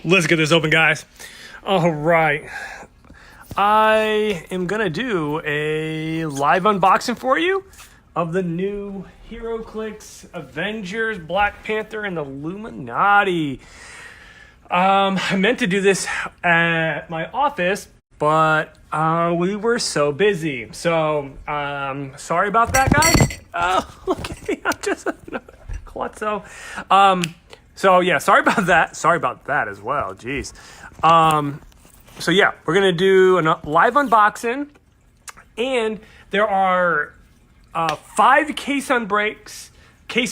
Let's get this open, guys. All right. I am going to do a live unboxing for you of the new Heroclix, Avengers, Black Panther, and the Illuminati. I meant to do this at my office, but we were so busy. So, sorry about that, guys. Oh, okay. I'm just klutzo. So yeah, sorry about that. Sorry about that as well. Jeez. So yeah, we're gonna do a live unboxing, and there are 5 case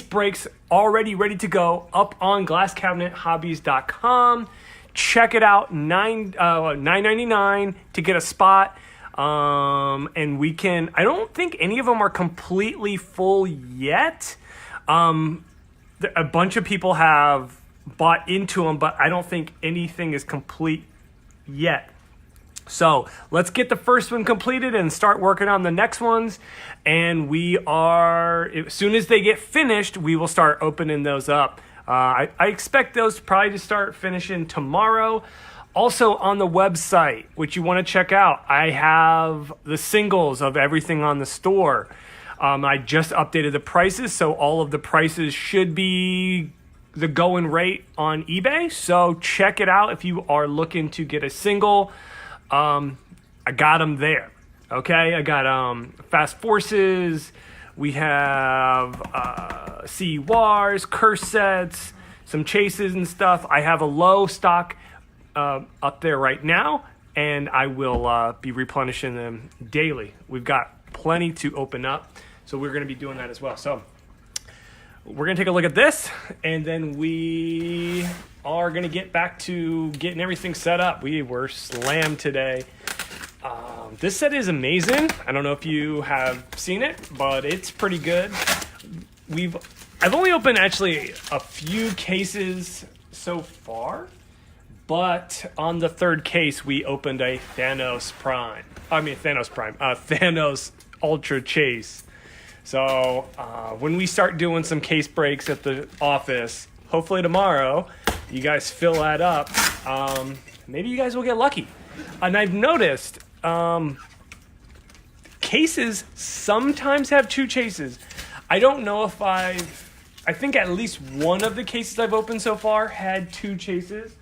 breaks already ready to go up on glasscabinethobbies.com. Check it out, $9.99 to get a spot. And we can. I don't think any of them are completely full yet. A bunch of people have bought into them, but I don't think anything is complete yet. So let's get the first one completed and start working on the next ones. And as soon as they get finished, we will start opening those up. I expect those probably to start finishing tomorrow. Also on the website, which you want to check out, I have the singles of everything on the store. I just updated the prices, so all of the prices should be the going rate on eBay. So check it out if you are looking to get a single. I got them there. Okay, I got Fast Forces. We have Sea Wars, curse sets, some chases and stuff. I have a low stock up there right now, and I will be replenishing them daily. We've got plenty to open up, so we're going to be doing that as well. So we're going to take a look at this, and then we are going to get back to getting everything set up. We were slammed today. This set is amazing. I don't know if you have seen it, but it's pretty good. I've only opened actually a few cases so far, but on the third case, we opened a Thanos Ultra Chase. So when we start doing some case breaks at the office, hopefully tomorrow, you guys fill that up. Maybe you guys will get lucky. And I've noticed cases sometimes have 2 chases. I don't know if I think at least one of the cases I've opened so far had 2 chases.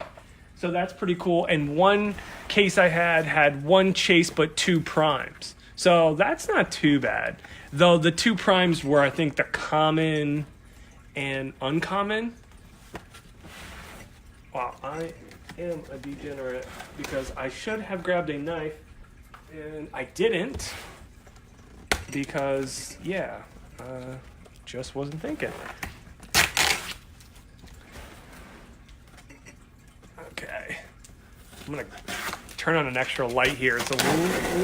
So that's pretty cool. And one case I had 1 chase but 2 primes. So that's not too bad. Though the 2 primes were, I think, the common and uncommon. Wow, I am a degenerate because I should have grabbed a knife and I didn't because, yeah, just wasn't thinking. Okay, I'm gonna turn on an extra light here. It's a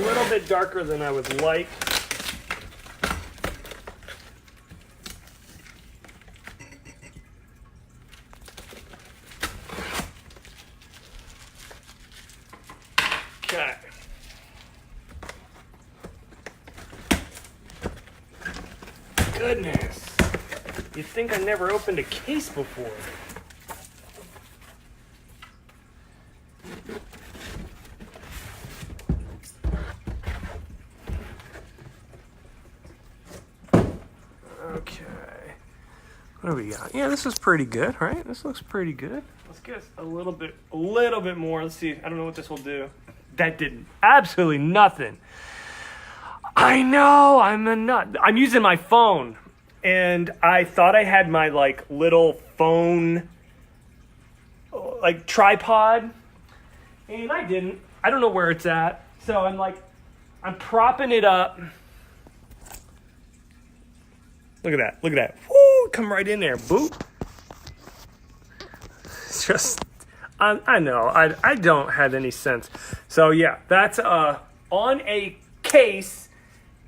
little bit darker than I would like. Okay. Goodness. You'd think I never opened a case before. Okay. What do we got? Yeah, this is pretty good, right? This looks pretty good. Let's get a little bit more. Let's see. I don't know what this will do. That did absolutely nothing. I know, I'm a nut. I'm using my phone, and I thought I had my little phone tripod, and I didn't. I don't know where it's at. So I'm propping it up. Look at that. Look at that. Woo! Come right in there. Boop. It's just, I know. I don't have any sense. So yeah, that's on a case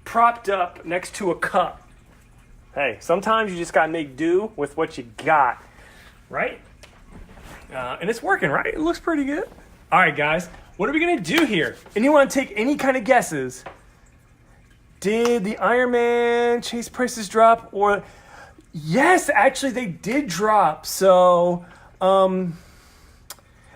propped up next to a cup. Hey, sometimes you just gotta make do with what you got, right? And it's working, right? It looks pretty good. All right, guys, what are we gonna do here? Anyone take any kind of guesses? Did the Iron Man chase prices drop? Or yes, actually they did drop. So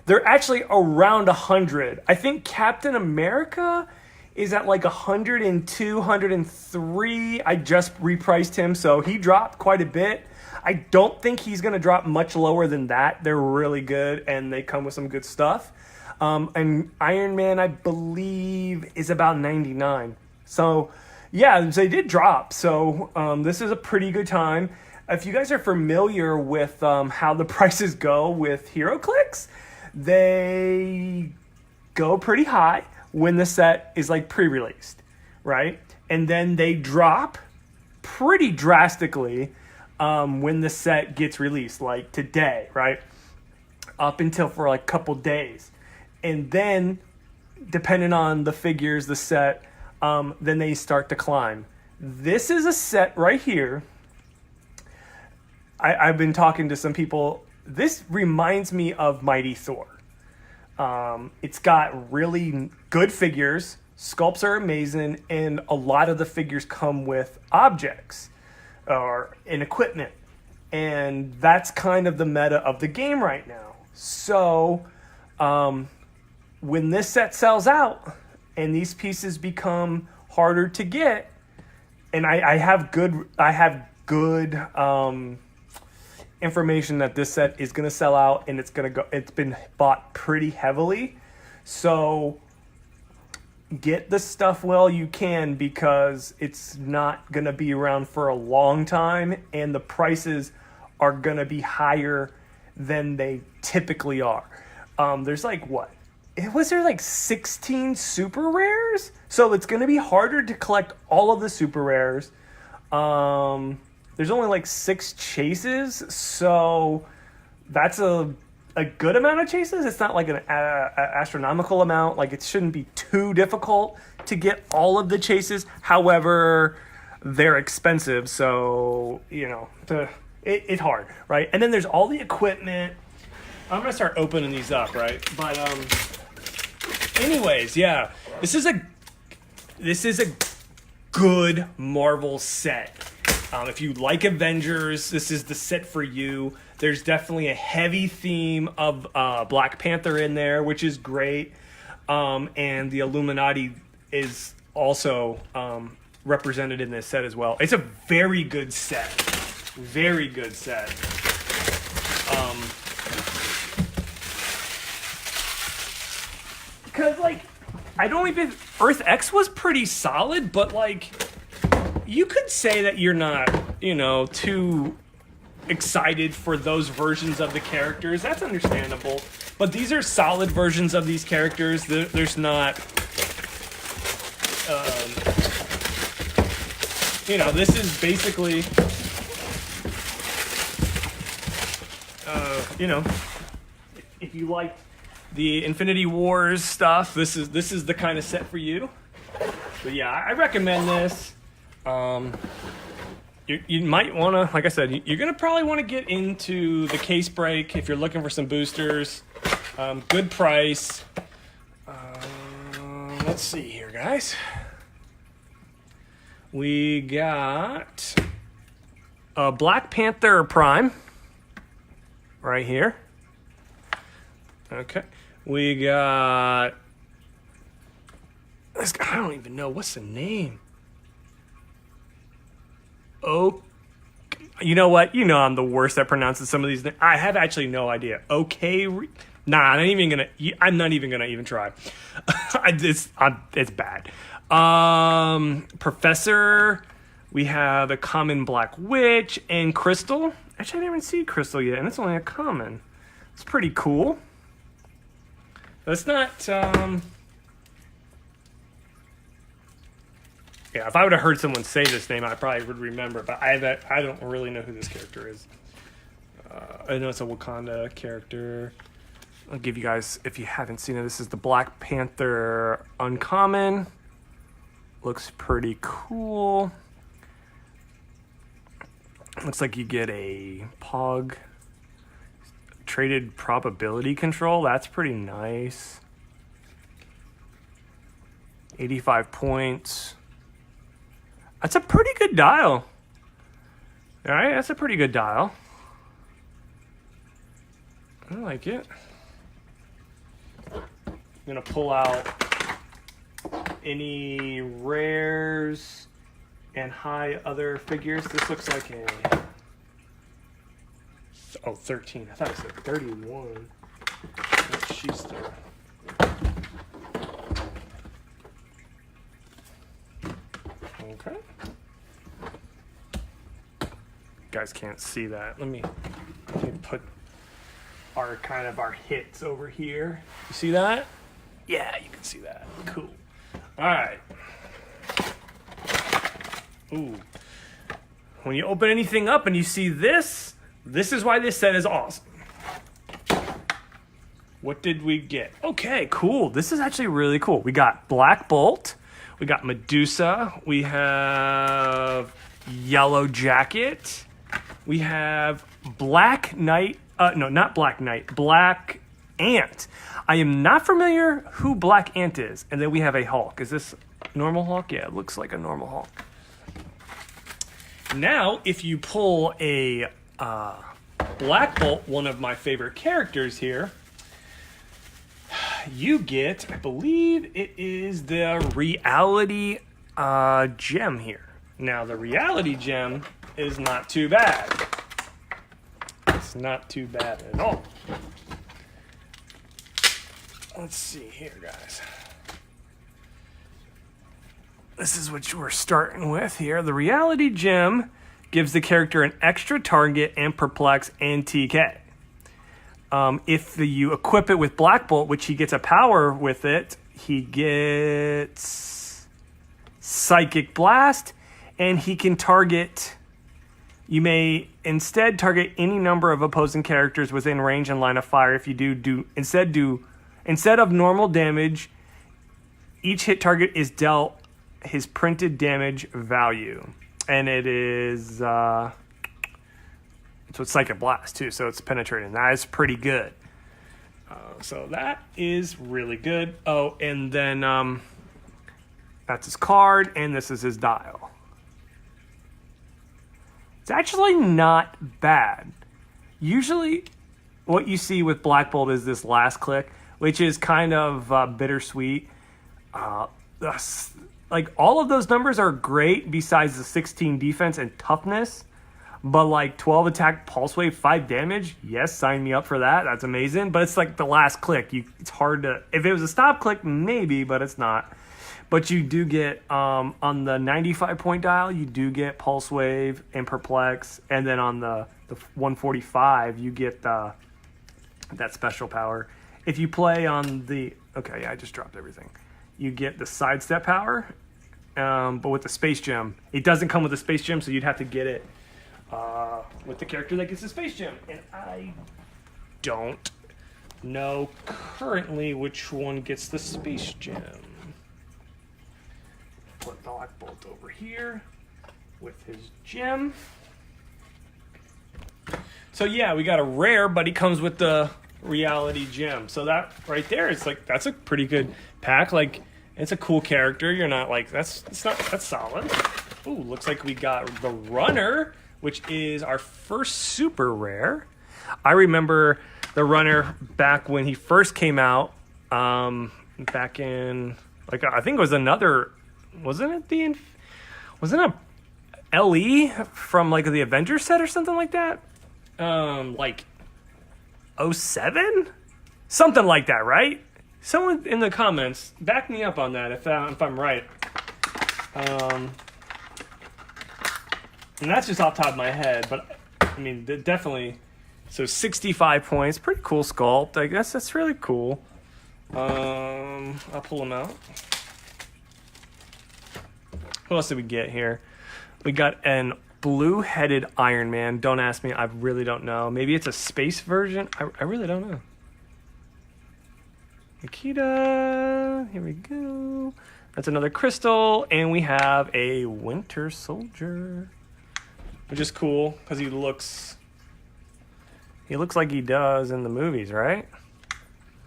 They're actually around 100. I think Captain America is at like 102, 103. I just repriced him, so he dropped quite a bit. I don't think he's going to drop much lower than that. They're really good, and they come with some good stuff. And Iron Man, I believe, is about 99. So, yeah, they did drop. So this is a pretty good time. If you guys are familiar with how the prices go with Heroclix, they go pretty high when the set is like pre-released, right? And then they drop pretty drastically when the set gets released, like today, right? Up until for like a couple days. And then, depending on the figures, the set, then they start to climb. This is a set right here. I've been talking to some people. This reminds me of Mighty Thor. It's got really good figures. Sculpts are amazing, and a lot of the figures come with objects or in equipment. And that's kind of the meta of the game right now. So, when this set sells out and these pieces become harder to get, and I have good information that this set is going to sell out, and it's been bought pretty heavily. So get the stuff while you can, because it's not going to be around for a long time, and the prices are going to be higher than they typically are. There's like was there like 16 super rares? So it's going to be harder to collect all of the super rares. There's only like 6 chases, so that's a good amount of chases. It's not like an astronomical amount. Like, it shouldn't be too difficult to get all of the chases. However, they're expensive, so it's hard, right? And then there's all the equipment. I'm gonna start opening these up, right? But anyways, yeah, this is a good Marvel set. If you like Avengers, this is the set for you. There's definitely a heavy theme of Black Panther in there, which is great. And the Illuminati is also represented in this set as well. It's a very good set. Very good set. Because, like, Earth X was pretty solid, but, like, you could say that you're not, too excited for those versions of the characters. That's understandable. But these are solid versions of these characters. There's not, this is basically, if you like the Infinity Wars stuff, this is the kind of set for you. But yeah, I recommend this. You might want to, like I said, you're going to probably want to get into the case break if you're looking for some boosters. Good price. Let's see here, guys. We got a Black Panther Prime right here. Okay. We got this guy. I don't even know what's the name. Oh, you know what? I'm the worst at pronouncing some of these names. I have actually no idea. Okay, I'm not even gonna even try. It's bad. Professor. We have a common Black Witch and Crystal. Actually, I didn't even see Crystal yet, and it's only a common. It's pretty cool. But it's not. Yeah, if I would have heard someone say this name, I probably would remember. But I don't really know who this character is. I know it's a Wakanda character. I'll give you guys, if you haven't seen it, this is the Black Panther Uncommon. Looks pretty cool. Looks like you get a Pog traded probability control. That's pretty nice. 85 points. That's a pretty good dial. All right, that's a pretty good dial. I like it. I'm going to pull out any rares and high other figures. This looks like a... Oh, 13. I thought it said 31. She's there. Okay. You guys can't see that. Let me put our hits over here. You see that? Yeah, you can see that. Cool. All right. Ooh. When you open anything up and you see this is why this set is awesome. What did we get? Okay, cool. This is actually really cool. We got Black Bolt. We got Medusa. We have Yellow Jacket. We have Black Knight. No, not Black Knight. Black Ant. I am not familiar who Black Ant is. And then we have a Hulk. Is this normal Hulk? Yeah, it looks like a normal Hulk. Now, if you pull a Black Bolt, one of my favorite characters here, you get, I believe it is the Reality Gem here. Now, the Reality Gem is not too bad. It's not too bad at all. Let's see here, guys. This is what we're starting with here. The Reality Gem gives the character an extra target and perplex and TK. If you equip it with Black Bolt, which he gets a power with it, he gets Psychic Blast, and he can target... You may instead target any number of opposing characters within range and line of fire. If you instead of normal damage, each hit target is dealt his printed damage value. And it is... So it's Psychic Blast, too, so it's penetrating. That is pretty good. So that is really good. Oh, and then that's his card, and this is his dial. It's actually not bad. Usually what you see with Black Bolt is this last click, which is kind of bittersweet. Like, all of those numbers are great besides the 16 defense and toughness. But like 12 attack, pulse wave, 5 damage, yes, sign me up for that. That's amazing. But it's like the last click. It's hard to... If it was a stop click, maybe, but it's not. But you do get, on the 95-point dial, you do get pulse wave and perplex. And then on the 145, you get that special power. If you play on the... Okay, yeah, I just dropped everything. You get the sidestep power, but with the Space Gem. It doesn't come with the Space Gem, so you'd have to get it with the character that gets the Space Gem. And I don't know currently which one gets the Space Gem. Put Black Bolt over here with his gem. So yeah, we got a rare, but he comes with the Reality Gem. So that right there is like, that's a pretty good pack. Like, it's a cool character. You're not like, that's solid. Ooh, looks like we got the Runner, which is our first super rare. I remember the Runner back when he first came out, back in, like, I think it was another, wasn't it LE from like the Avengers set or something like that? Like 07? Something like that, right? Someone in the comments, back me up on that if I'm right. And that's just off the top of my head, but I mean, definitely. So 65 points, pretty cool sculpt. I guess that's really cool. I'll pull them out. Who else did we get here? We got an blue-headed Iron Man. Don't ask me. I really don't know. Maybe it's a space version. I really don't know. Nikita. Here we go. That's another crystal. And we have a Winter Soldier. Which is cool because he looks like he does in the movies, right?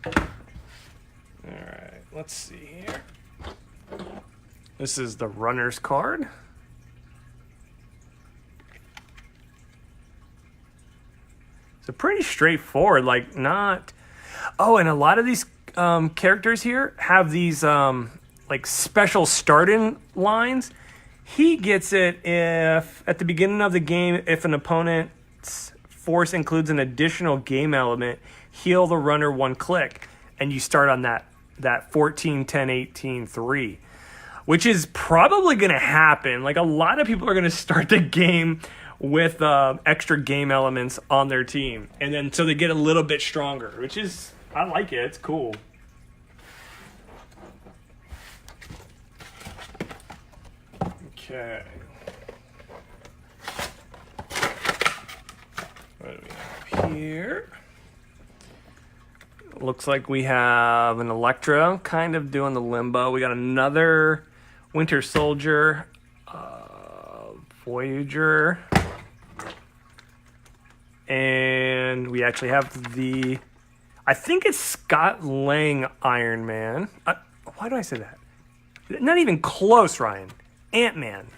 Alright, let's see here. This is the Runner's card. It's a pretty straightforward, like not... Oh, and a lot of these characters here have these like special start-in lines. He gets it if at the beginning of the game, if an opponent's force includes an additional game element, heal the runner 1 click, and you start on that 14, 10, 18, 3, which is probably going to happen. Like, a lot of people are going to start the game with extra game elements on their team, and then so they get a little bit stronger, which is, I like it. It's cool. Okay. What do we have here? Looks like we have an Electra kind of doing the limbo. We got another Winter Soldier, Voyager, and we actually have the, I think it's Scott Lang Iron Man. Why do I say that? Not even close, Ryan. Ant-Man.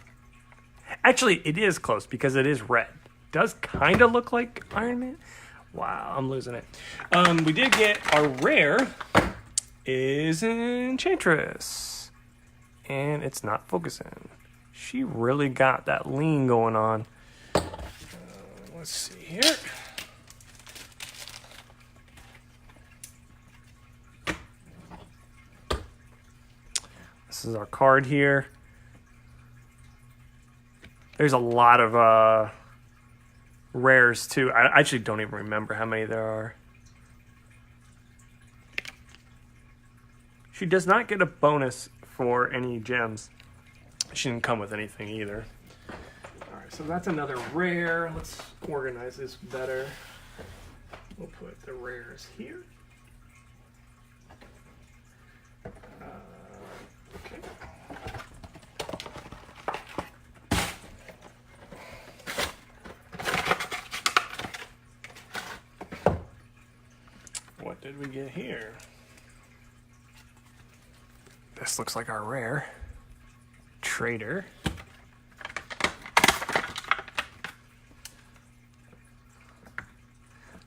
Actually, it is close because it is red. Does kind of look like Iron Man. Wow, I'm losing it. We did get our rare is Enchantress. And it's not focusing. She really got that lean going on. Let's see here. This is our card here. There's a lot of rares too. I actually don't even remember how many there are. She does not get a bonus for any gems. She didn't come with anything either. Alright, so that's another rare. Let's organize this better. We'll put the rares here. Okay. What did we get here? This looks like our rare. Trader.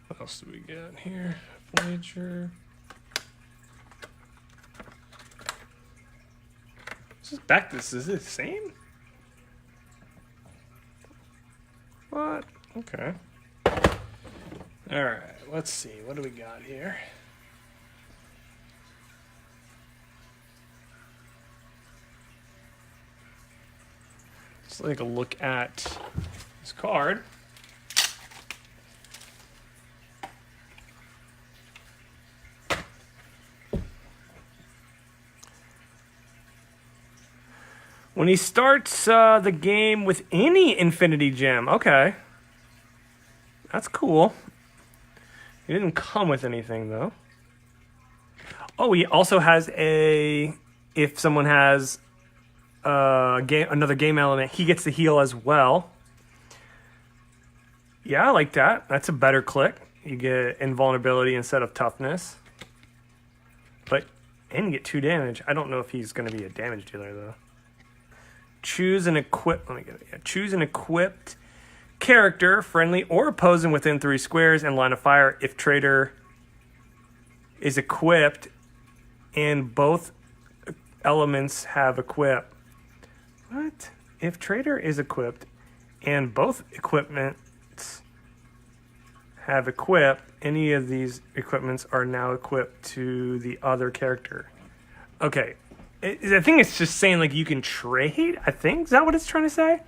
What else do we get here? Voyager. This is the same? What? Okay. Alright, let's see. What do we got here? Let's take a look at this card. When he starts the game with any Infinity Gem. Okay. That's cool. He didn't come with anything, though. Oh, he also has a... If someone has another game element, he gets to heal as well. Yeah, I like that. That's a better click. You get invulnerability instead of toughness. And you get 2 damage. I don't know if he's going to be a damage dealer, though. Choose an equipped... Let me get it. Yeah. Choose an equipped character, friendly or opposing within 3 squares and line of fire if Trader is equipped and both elements have equip. What? If Trader is equipped and both equipments have equip, any of these equipments are now equipped to the other character. Okay. I think it's just saying, like, you can trade, I think. Is that what it's trying to say?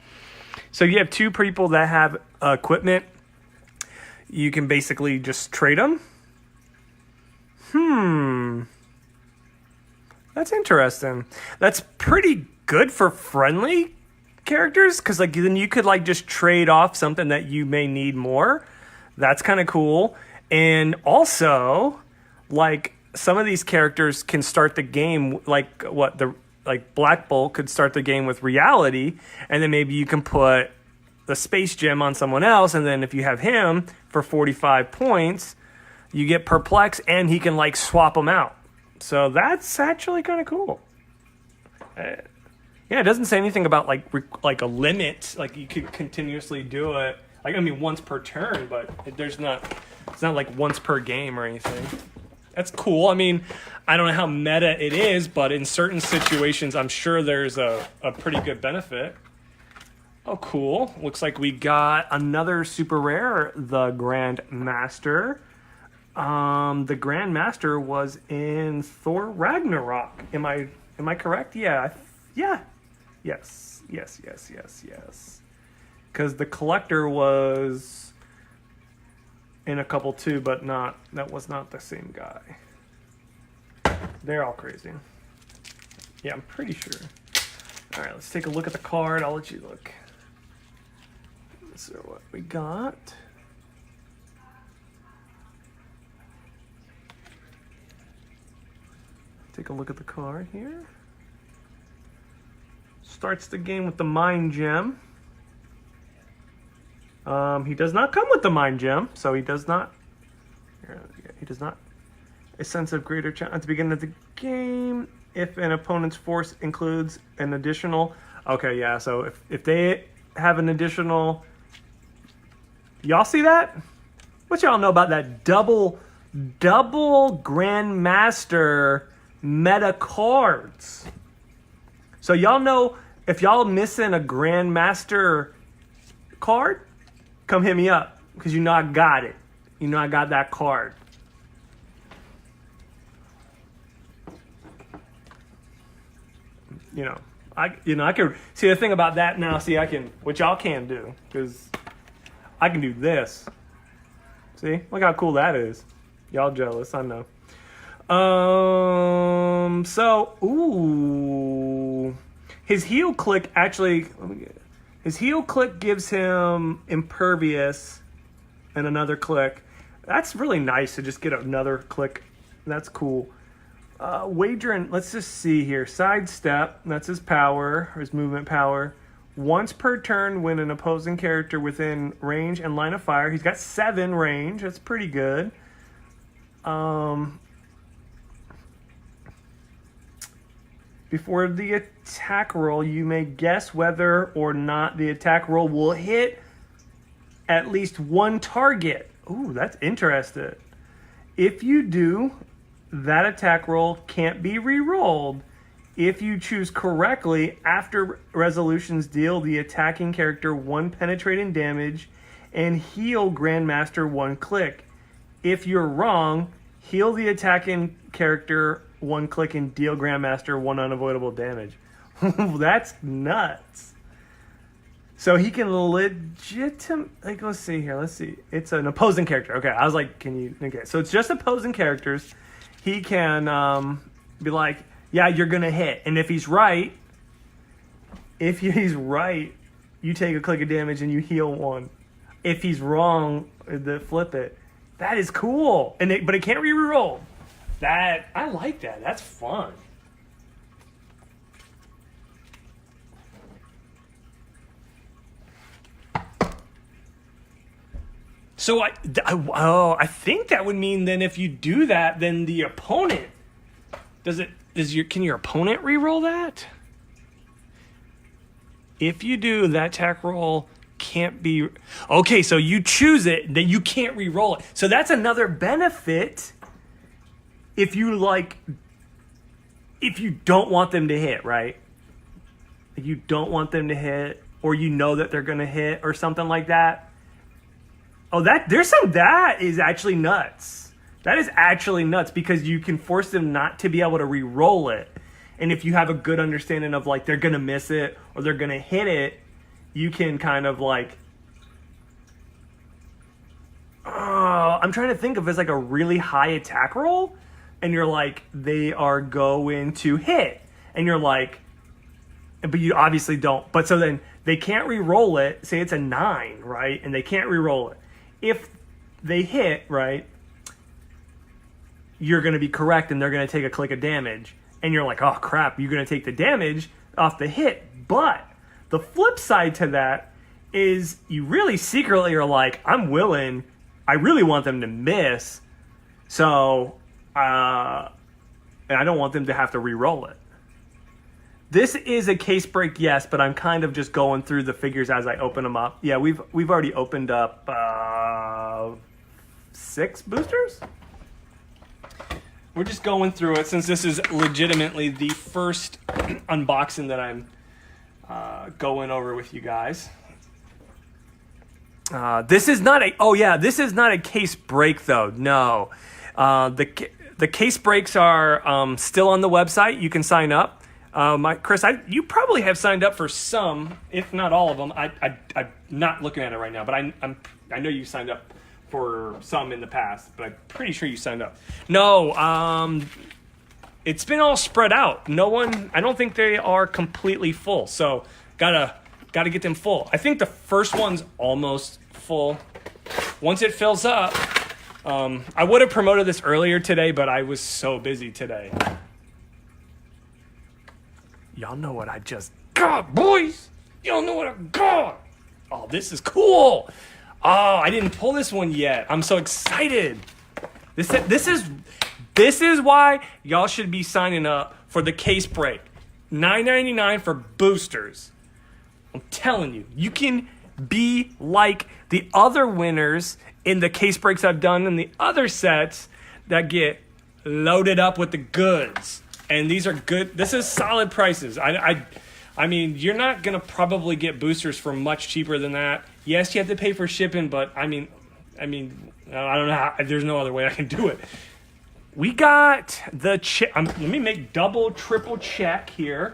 So you have 2 people that have equipment. You can basically just trade them. That's interesting. That's pretty good for friendly characters, because, like, then you could, like, just trade off something that you may need more. That's kind of cool. And also, like... Some of these characters can start the game like Black Bolt could start the game with reality, and then maybe you can put the space gem on someone else, and then if you have him for 45 points, you get perplex, and he can like swap them out. So that's actually kind of cool. Yeah, it doesn't say anything about like a limit, like you could continuously do it. Like, I mean, once per turn, but it's not like once per game or anything. That's cool. I mean, I don't know how meta it is, but in certain situations, I'm sure there's a pretty good benefit. Oh, cool. Looks like we got another super rare, the Grand Master. The Grand Master was in Thor Ragnarok. Am I correct? Yeah. Yeah. Yes. Because the Collector was in a couple too, but that was not the same guy. They're all crazy. Yeah, I'm pretty sure. All right, let's take a look at the card. I'll let you look. So what we got. Take a look at the card here. Starts the game with the Mind Gem. He does not come with the Mind Gem, so he does not. He does not. A sense of greater challenge at the beginning of the game. If an opponent's force includes an additional. Okay, yeah. So if they have an additional. Y'all see that? What y'all know about that double Grandmaster meta cards? So y'all know if y'all missing a Grandmaster card, come hit me up because you know I got it. You know I got that card. I can see the thing about that now. See, what y'all can do because I can do this. See, look how cool that is. Y'all jealous, I know. His heal click actually. His heal click gives him impervious, and another click. That's really nice to just get another click. That's cool. Wagering, let's just see here. Sidestep, that's his power, or his movement power. Once per turn when an opposing character within range and line of fire. He's got 7 range. That's pretty good. Before the attack roll, you may guess whether or not the attack roll will hit at least one target. Ooh, that's interesting. If you do, that attack roll can't be re-rolled. If you choose correctly, after resolutions, deal the attacking character 1 penetrating damage and heal Grandmaster 1 click. If you're wrong, heal the attacking character 1 click and deal Grandmaster 1 unavoidable damage. That's nuts. So he can let's see here. Let's see. It's an opposing character. Okay, I was like, okay. So it's just opposing characters. He can be like, yeah, you're going to hit. And if he's right, you take a click of damage and you heal 1. If he's wrong, flip it. That is cool. But it can't be rerolled. I like that. That's fun. So I think that would mean then if you do that, then the opponent can your opponent re-roll that? If you do, that attack roll can't be okay. So you choose it, then you can't re-roll it. So that's another benefit. If you don't want them to hit, right? If you don't want them to hit, or you know that they're gonna hit, or something like that. Oh, that is actually nuts. That is actually nuts because you can force them not to be able to re-roll it. And if you have a good understanding of they're going to miss it or they're going to hit it, you can kind of I'm trying to think of it's a really high attack roll and you're they are going to hit. And you're but you obviously don't. But so then they can't re-roll it. Say it's a 9, right? And they can't re-roll it. If they hit, right, you're going to be correct and they're going to take a click of damage. And you're oh, crap, you're going to take the damage off the hit. But the flip side to that is you really secretly are I'm willing, I really want them to miss. So, and I don't want them to have to re-roll it. This is a case break, yes, but I'm kind of just going through the figures as I open them up. Yeah, we've already opened up 6 boosters. we're just going through it since this is legitimately the first unboxing that I'm going over with you guys. This is not a case break though. No, the case breaks are still on the website. You can sign up. Chris, you probably have signed up for some, if not all of them. I'm not looking at it right now, but I know you signed up for some in the past, but I'm pretty sure you signed up. No, it's been all spread out. I don't think they are completely full. So gotta get them full. I think the first one's almost full. Once it fills up, I would have promoted this earlier today, but I was so busy today. Y'all know what I just got, boys. Y'all know what I got. Oh, this is cool. Oh, I didn't pull this one yet. I'm so excited. This is why y'all should be signing up for the case break. $9.99 for boosters. I'm telling you, you can be like the other winners in the case breaks I've done in the other sets that get loaded up with the goods. And these are good. This is solid prices. I mean, you're not going to probably get boosters for much cheaper than that. Yes, you have to pay for shipping, but I don't know how, there's no other way I can do it. We got the check. Let me make double, triple check here.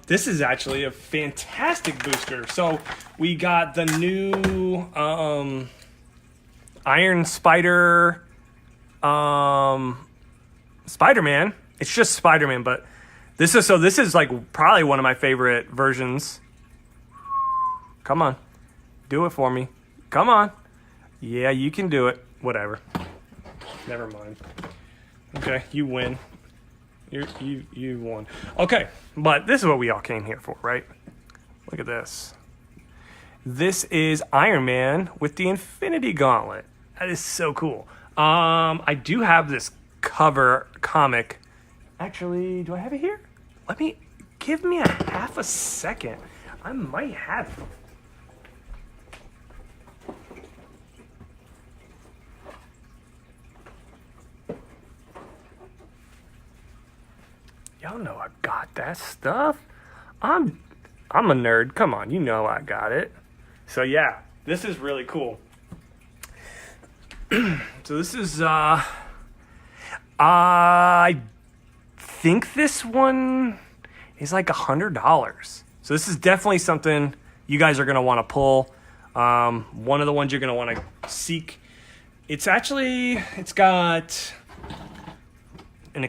This is actually a fantastic booster. So we got the new Iron Spider Spider-Man. It's just Spider-Man, but this is like probably one of my favorite versions. Come on. Do it for me. Come on. Yeah, you can do it. Whatever. Never mind. Okay, you win. You won. Okay, but this is what we all came here for, right? Look at this. This is Iron Man with the Infinity Gauntlet. That is so cool. I do have this cover comic. Actually, do I have it here? Give me a half a second. I might have it. Y'all know I got that stuff. I'm a nerd. Come on, you know I got it. So yeah, this is really cool. So this is I think this one is like $100. So this is definitely something you guys are gonna want to pull. One of the ones you're gonna want to seek. It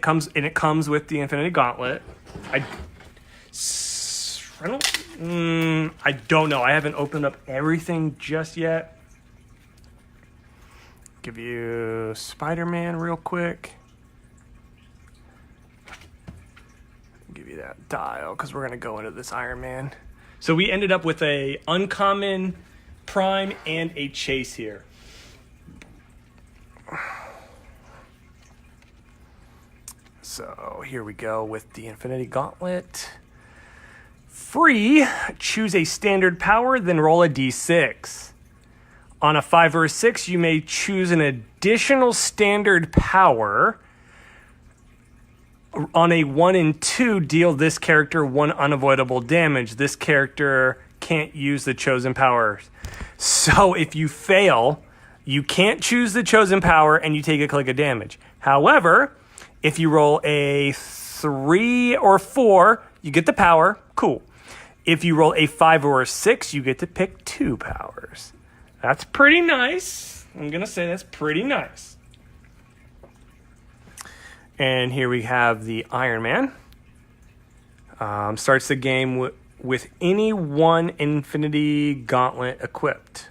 comes with the Infinity Gauntlet. I don't know. I haven't opened up everything just yet. Give you Spider-Man real quick. Give you that dial because we're gonna go into this Iron Man. So we ended up with a uncommon prime and a chase here. So here we go with the Infinity Gauntlet. Free, choose a standard power, then roll a d6. On a 5 or a 6, you may choose an additional standard power. On a 1 and 2, deal this character 1 unavoidable damage. This character can't use the chosen powers. So if you fail, you can't choose the chosen power and you take a click of damage. However, if you roll a 3 or 4, you get the power. Cool. If you roll a 5 or a 6, you get to pick 2 powers. That's pretty nice. I'm going to say that's pretty nice. And here we have the Iron Man. Starts the game with any one Infinity Gauntlet equipped.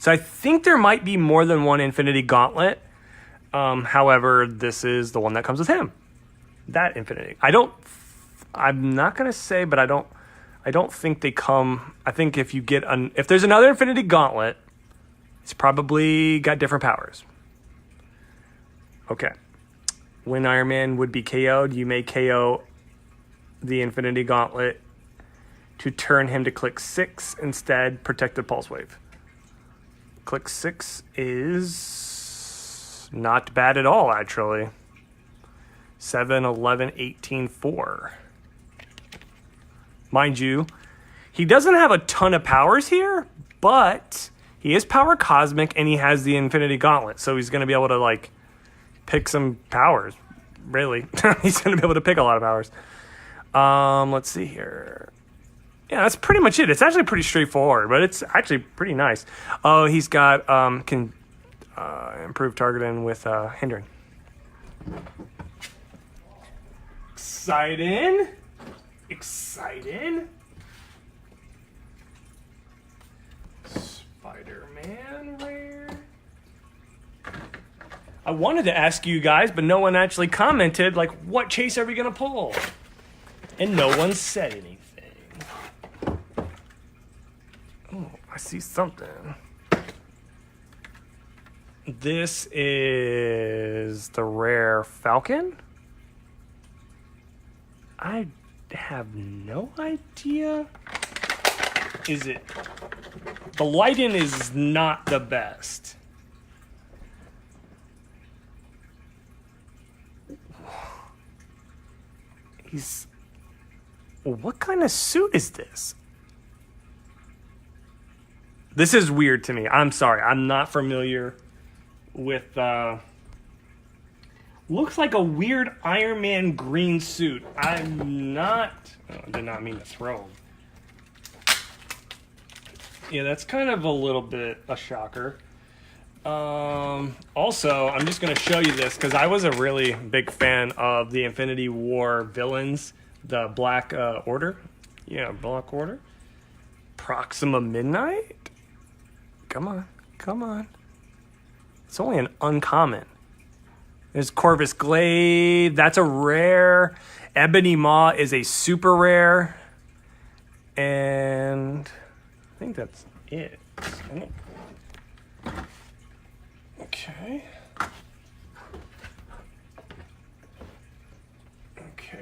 So I think there might be more than one Infinity Gauntlet. However, this is the one that comes with him. That Infinity. I'm not going to say, but I don't think they come. I think if there's another Infinity Gauntlet, it's probably got different powers. Okay. When Iron Man would be KO'd, you may KO the Infinity Gauntlet to turn him to click 6 instead. Protected Pulse Wave. Click 6 is not bad at all, actually. 7, 11, 18, 4. Mind you, he doesn't have a ton of powers here, but he is power cosmic and he has the Infinity Gauntlet, so he's going to be able to like pick some powers. Really, he's going to be able to pick a lot of powers. Let's see here. Yeah, that's pretty much it. It's actually pretty straightforward, but it's actually pretty nice. Oh, he's got can improve targeting with hindering. Exciting. Spider-Man rare. I wanted to ask you guys, but no one actually commented, like, what chase are we going to pull? And no one said anything. Oh, I see something. This is the rare Falcon. I have no idea. Is it? The lighting is not the best. What kind of suit is this? This is weird to me. I'm sorry. I'm not familiar with... looks like a weird Iron Man green suit. I'm not... Oh, I did not mean to throw him. Yeah, that's kind of a little bit a shocker. Also, I'm just going to show you this because I was a really big fan of the Infinity War villains, the Black Order. Yeah, Black Order. Proxima Midnight. Come on. It's only an uncommon. There's Corvus Glaive. That's a rare. Ebony Maw is a super rare. And I think that's it. Okay.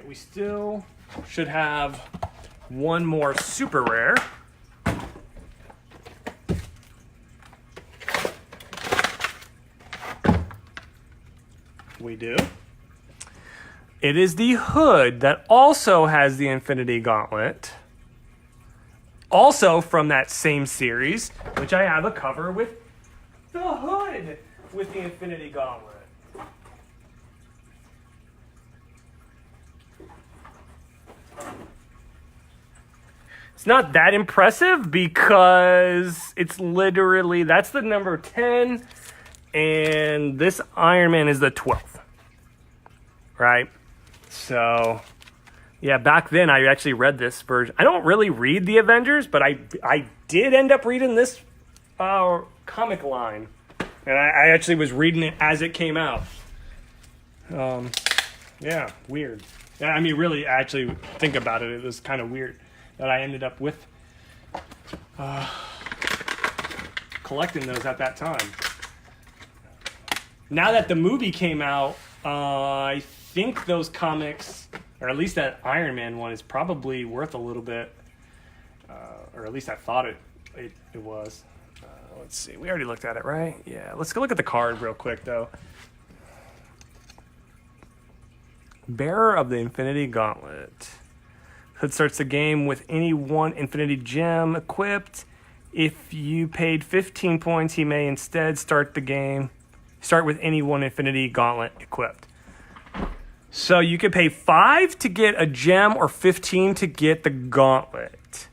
We still should have one more super rare. We do. It is the hood that also has the Infinity Gauntlet. Also from that same series, which I have a cover with the hood with the Infinity Gauntlet. It's not that impressive because it's literally, that's the number 10, and this Iron Man is the 12th, right? So, yeah, back then I actually read this version. I don't really read the Avengers, but I did end up reading this comic line, and I actually was reading it as it came out. Yeah, weird. I mean, really, actually think about it, it was kind of weird that I ended up with collecting those at that time. Now that the movie came out, I think those comics, or at least that Iron Man one, is probably worth a little bit, or at least I thought it was. Let's see, we already looked at it, right? Yeah, let's go look at the card real quick, though. Bearer of the Infinity Gauntlet. Hood starts the game with any one Infinity Gem equipped. If you paid 15 points, he may instead start with any one Infinity Gauntlet equipped. So you could pay 5 to get a gem or 15 to get the gauntlet.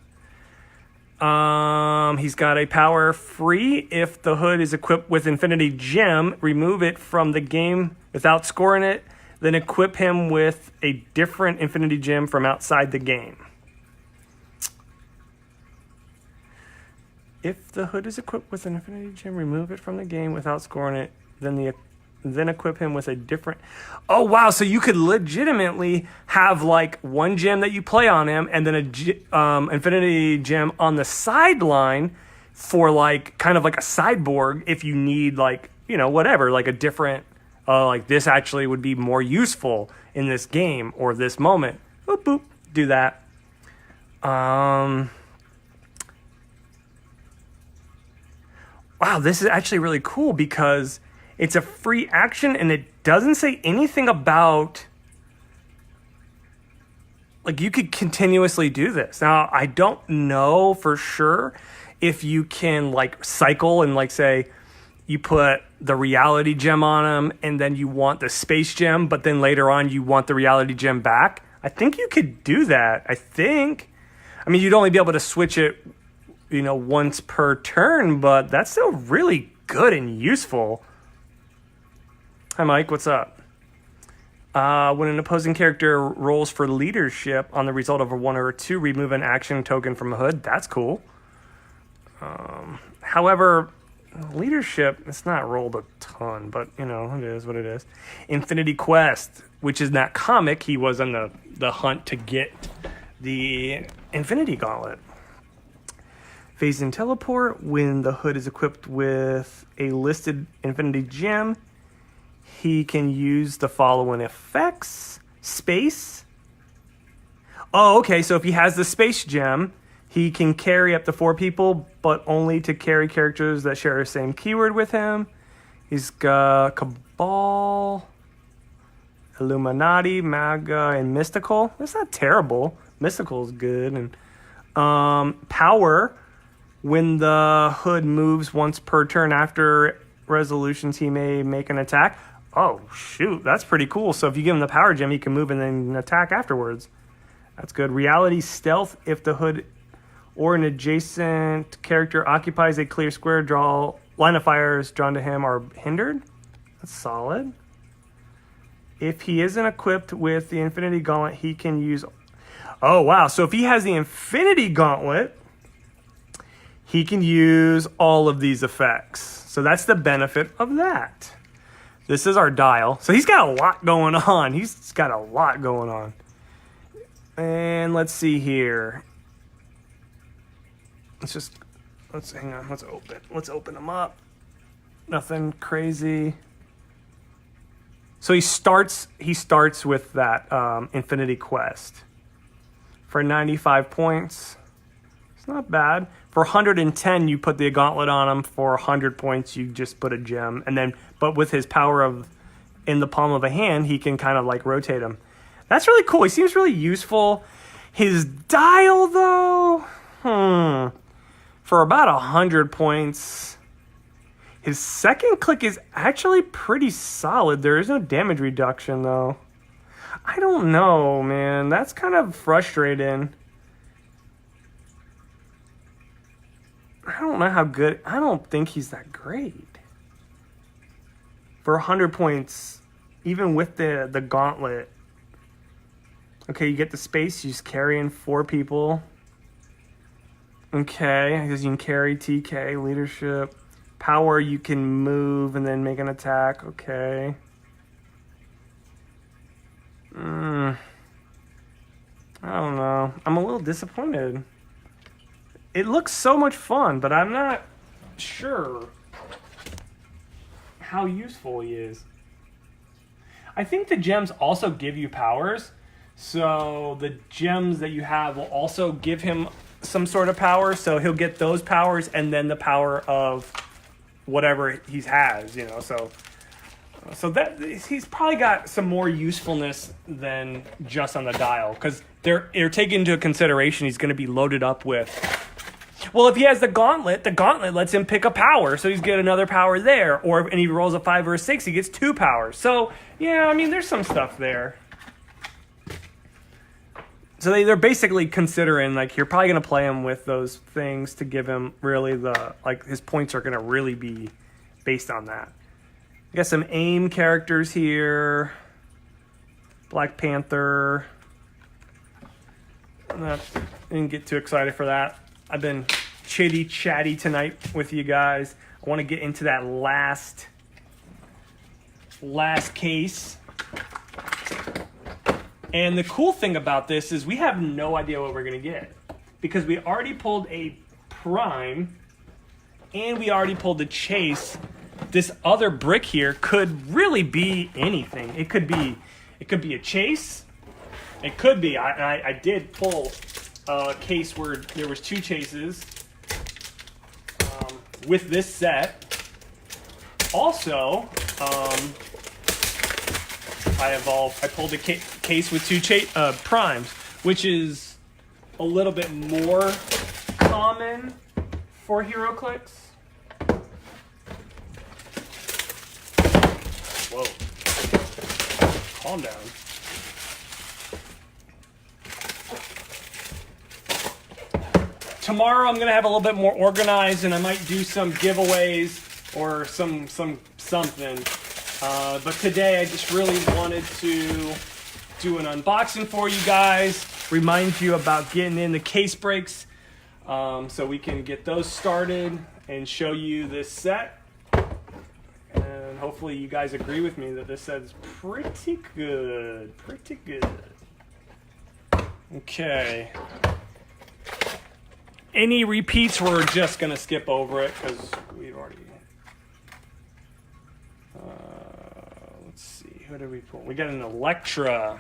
He's got a power free. If the hood is equipped with Infinity Gem, remove it from the game without scoring it. Then equip him with a different Infinity Gem from outside the game. If the hood is equipped with an Infinity Gem, remove it from the game without scoring it. Then equip him with a different... Oh, wow. So you could legitimately have like one gem that you play on him and then a Infinity Gem on the sideline for like kind of like a sideboard if you need like, you know, whatever, like a different... like this actually would be more useful in this game or this moment. Boop, boop, do that. Wow, this is actually really cool because it's a free action and it doesn't say anything about, like, you could continuously do this. Now, I don't know for sure if you can, like, cycle and, like, say you put the reality gem on them and then you want the space gem, but then later on you want the reality gem back. I think you could do that. I mean, you'd only be able to switch it, once per turn, but that's still really good and useful. Hi, Mike. What's up? When an opposing character rolls for leadership on the result of a 1 or a 2, remove an action token from a hood. That's cool. However, leadership, it's not rolled a ton, but, it is what it is. Infinity Quest, which is not comic. He was on the hunt to get the Infinity Gauntlet. Phase in teleport. When the hood is equipped with a listed Infinity Gem, he can use the following effects. Space. Oh, okay, so if he has the Space Gem, he can carry up to 4 people, but only to carry characters that share the same keyword with him. He's got Cabal, Illuminati, Maga, and Mystical. That's not terrible. Mystical is good. And Power. When the hood moves once per turn after resolutions, he may make an attack. Oh, shoot. That's pretty cool. So if you give him the Power Gem, he can move and then attack afterwards. That's good. Reality Stealth. If the hood or an adjacent character occupies a clear square, line of fires drawn to him are hindered. That's solid. If he isn't equipped with the Infinity Gauntlet, he can use... Oh, wow. So if he has the Infinity Gauntlet, he can use all of these effects. So that's the benefit of that. This is our dial. So he's got a lot going on. And let's see here. Hang on. Let's open them up. Nothing crazy. So he starts with that Infinity Quest for 95 points. It's not bad. For 110, you put the gauntlet on him. For 100 points, you just put a gem. But with his power of in the palm of a hand, he can kind of like rotate him. That's really cool. He seems really useful. His dial, though, for about 100 points, his second click is actually pretty solid. There is no damage reduction, though. I don't know, man. That's kind of frustrating. I don't know how good... I don't think he's that great. For 100 points, even with the gauntlet. Okay, you get the space. You just carry in 4 people. Okay, because you can carry TK, leadership. Power, you can move and then make an attack. Okay. I don't know. I'm a little disappointed. It looks so much fun, but I'm not sure how useful he is. I think the gems also give you powers. So the gems that you have will also give him some sort of power. So he'll get those powers and then the power of whatever he has, So that he's probably got some more usefulness than just on the dial, because they're taking into consideration he's going to be loaded up with. Well, if he has the gauntlet lets him pick a power, so he's get another power there. And he rolls a 5 or a 6, he gets 2 powers. So yeah, I mean, there's some stuff there. So they're basically considering, like, you're probably going to play him with those things to give him really his points are going to really be based on that. We got some AIM characters here. Black Panther. Didn't get too excited for that. I've been chatty tonight with you guys. I want to get into that last case. And the cool thing about this is we have no idea what we're going to get, because we already pulled a Prime and we already pulled the Chase. This other brick here could really be anything. It could be a Chase. It could be. I did pull case where there was 2 chases with this set. Also, I pulled a case with 2 primes, which is a little bit more common for Heroclix. Whoa. Calm down. Tomorrow I'm going to have a little bit more organized, and I might do some giveaways or something. But today I just really wanted to do an unboxing for you guys, remind you about getting in the case breaks, so we can get those started and show you this set. And hopefully you guys agree with me that this set is pretty good. Pretty good. Okay. Any repeats, we're just going to skip over it because we've already... let's see. Who did we pull? We got an Elektra.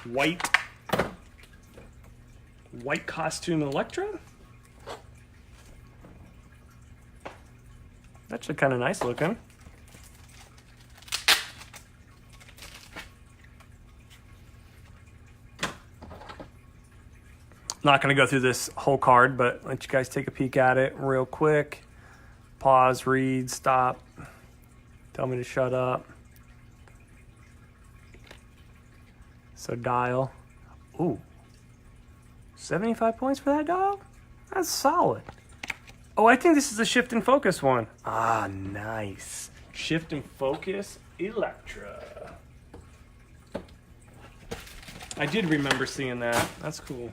White costume Elektra? That's actually kind of nice looking. Not going to go through this whole card, but let you guys take a peek at it real quick. Pause, read, stop. Tell me to shut up. So dial. Ooh. 75 points for that dial? That's solid. Oh, I think this is a shift and focus one. Ah, nice. Shift and focus Elektra. I did remember seeing that. That's cool.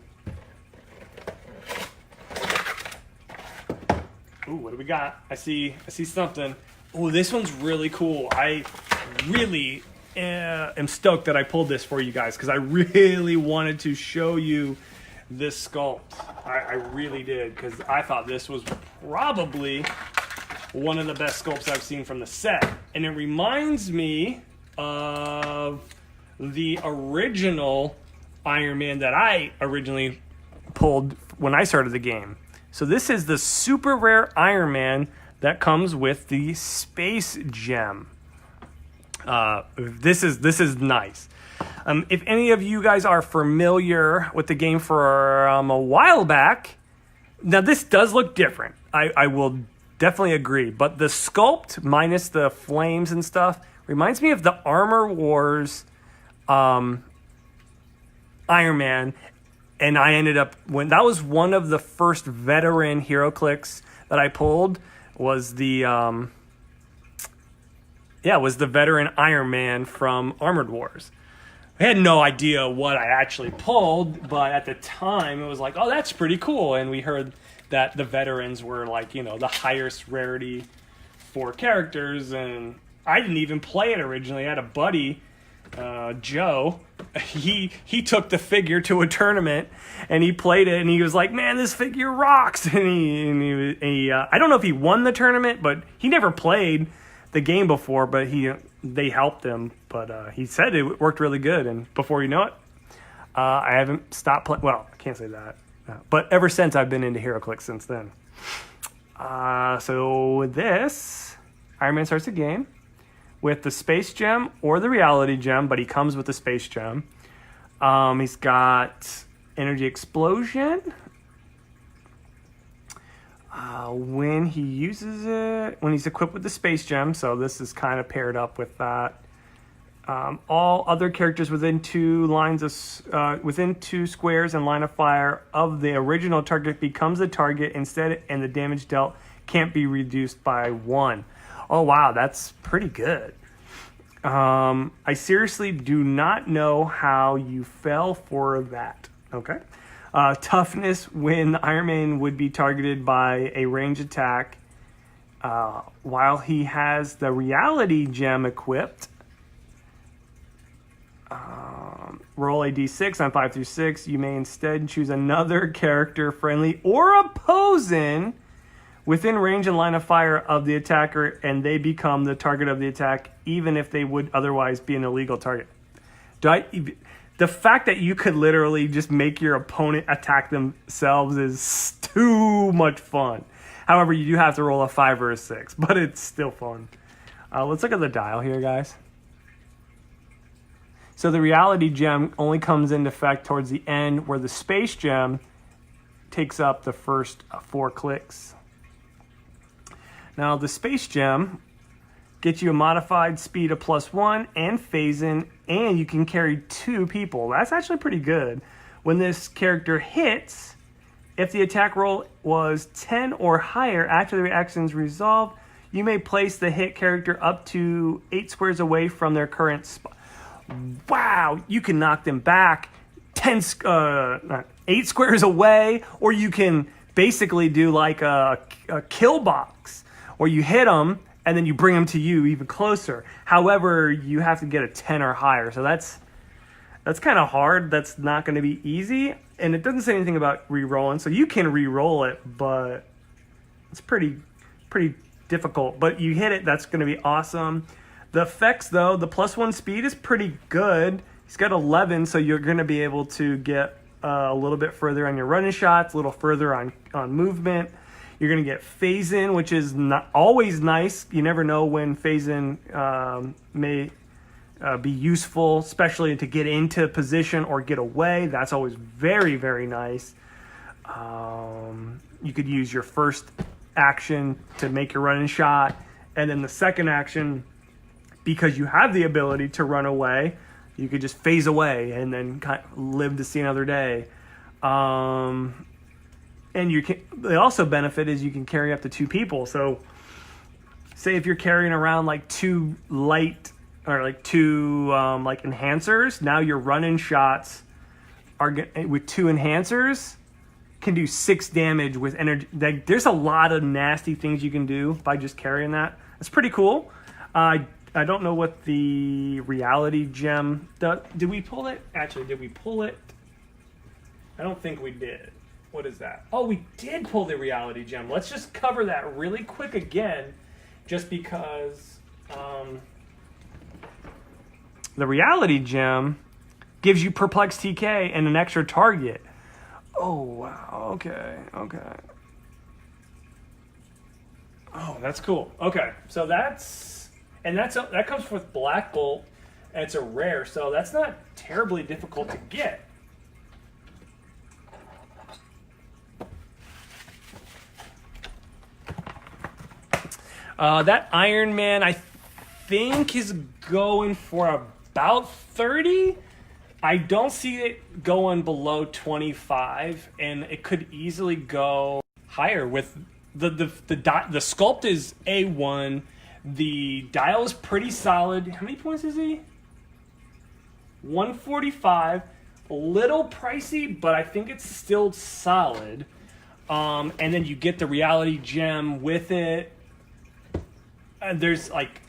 Ooh, what do we got? I see something. Ooh, this one's really cool. I really am stoked that I pulled this for you guys because I really wanted to show you this sculpt. I really did, because I thought this was probably one of the best sculpts I've seen from the set. And it reminds me of the original Iron Man that I originally pulled when I started the game. So this is the super rare Iron Man that comes with the Space Gem. This is nice. If any of you guys are familiar with the game for a while back, now this does look different. I will definitely agree. But the sculpt, minus the flames and stuff, reminds me of the Armor Wars Iron Man. And I ended up, when that was one of the first veteran Heroclix that I pulled, was the veteran Iron Man from Armored Wars. I had no idea what I actually pulled, but at the time it was like, oh, that's pretty cool. And we heard that the veterans were like, the highest rarity for characters. And I didn't even play it originally. I had a buddy, Joe. He took the figure to a tournament and he played it and he was like, man, this figure rocks. And he I don't know if he won the tournament, but he never played the game before, but they helped him. But he said it worked really good, and before you know it, I haven't stopped playing. Well, I can't say that, but ever since I've been into Heroclix since then. So this Iron Man starts the game with the Space Gem or the Reality Gem, but he comes with the Space Gem. He's got Energy Explosion. When he uses it, when he's equipped with the Space Gem, so this is kind of paired up with that. All other characters within two squares and line of fire of the original target becomes the target instead, and the damage dealt can't be reduced by 1. Oh wow, that's pretty good. I seriously do not know how you fell for that. Okay. Toughness, when Iron Man would be targeted by a range attack while he has the Reality Gem equipped. Roll a d6 on 5 through 6. You may instead choose another character friendly or opposing within range and line of fire of the attacker, and they become the target of the attack, even if they would otherwise be an illegal target. The fact that you could literally just make your opponent attack themselves is too much fun. However, you do have to roll a 5 or a 6, but it's still fun. Let's look at the dial here, guys. So the reality gem only comes into effect towards the end, where the space gem takes up the first 4 clicks. Now, the space gem gets you a modified speed of +1 and phase-in, and you can carry 2 people. That's actually pretty good. When this character hits, if the attack roll was 10 or higher after the reaction's resolved, you may place the hit character up to 8 squares away from their current spot. Wow, you can knock them back 8 squares away, or you can basically do like a kill box, where you hit them and then you bring them to you even closer. However, you have to get a 10 or higher, so that's kind of hard. That's not going to be easy, and it doesn't say anything about re-rolling, so you can re-roll it, but it's pretty difficult. But you hit it, that's going to be awesome. The effects, though, the +1 speed is pretty good. He's got 11, so you're going to be able to get a little bit further on your running shots, a little further on movement. You're going to get phase-in, which is not always nice. You never know when phase-in may be useful, especially to get into position or get away. That's always very, very nice. You could use your first action to make your running shot, and then the second action, because you have the ability to run away, you could just phase away and then live to see another day. And they also benefit is you can carry up to 2 people. So say if you're carrying around like 2 light or like 2 like enhancers, now your running shots are with 2 enhancers can do 6 damage with energy. There's a lot of nasty things you can do by just carrying that. It's pretty cool. I don't know what the reality gem does. Did we pull it? Actually, did we pull it? I don't think we did. What is that? Oh, we did pull the reality gem. Let's just cover that really quick again, just because the reality gem gives you perplex TK and an extra target. Oh, wow. Okay. Oh, that's cool. Okay, so that comes with Black Bolt, and it's a rare, so that's not terribly difficult to get. That Iron Man, I think, is going for about 30. I don't see it going below 25, and it could easily go higher. With the sculpt is A1. The dial is pretty solid. How many points is he? 145. A little pricey, but I think it's still solid. And then you get the reality gem with it. And there's like,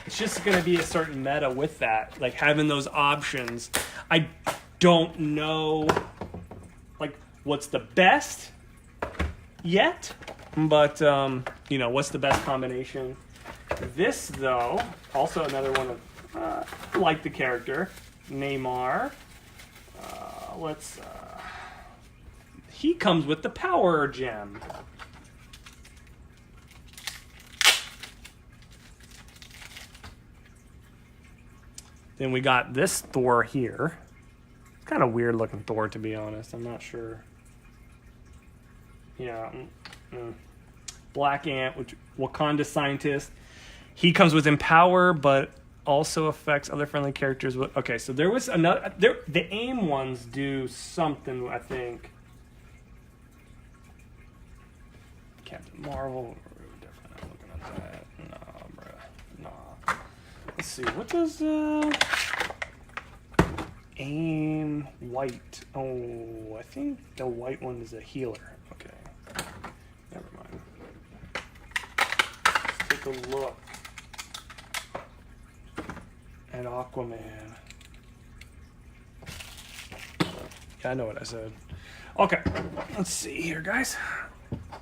it's just going to be a certain meta with that, like having those options. I don't know like what's the best yet, but you know, what's the best combination. This, though, also another one of like the character Neymar. He comes with the power gem. Then we got this Thor here. It's kind of weird looking Thor, to be honest. I'm not sure. Yeah. Black Ant, which Wakanda scientist. He comes with Empower, but also affects other friendly characters. Okay, so there was another. The AIM ones do something, I think. Captain Marvel. Definitely not looking at that. Nah, bruh. Nah. Let's see. What does AIM white? Oh, I think the white one is a healer. Okay. Never mind. Let's take a look at Aquaman. Yeah, I know what I said. Okay, let's see here, guys.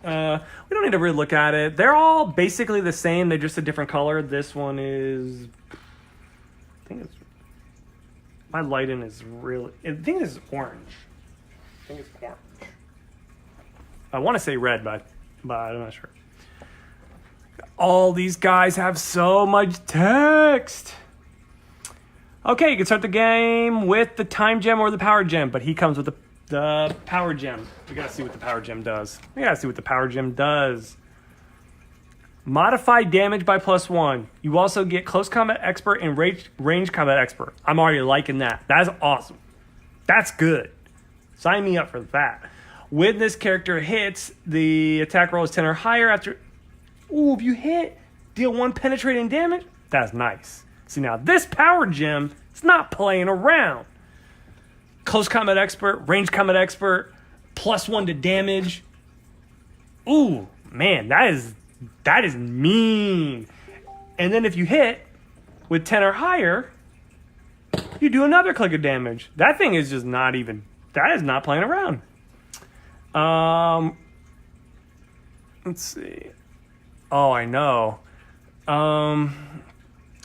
We don't need to really look at it. They're all basically the same. They're just a different color. This one is, I think it's My lighting is really... I think this is orange. I think it's orange. I want to say red, but I'm not sure. All these guys have so much text. Okay, you can start the game with the time gem or the power gem, but he comes with the power gem. We gotta see what the power gem does. Modify damage by +1. You also get close combat expert and range combat expert. I'm already liking that. That's awesome. That's good. Sign me up for that. When this character hits, the attack roll is 10 or higher after... Ooh, if you hit, deal 1 penetrating damage. That's nice. See, now this power gem is not playing around. Close combat expert, range combat expert, +1 to damage. Ooh, man, that is mean. And then if you hit with 10 or higher, you do another click of damage. That thing is just not even... That is not playing around. Let's see. Oh, I know.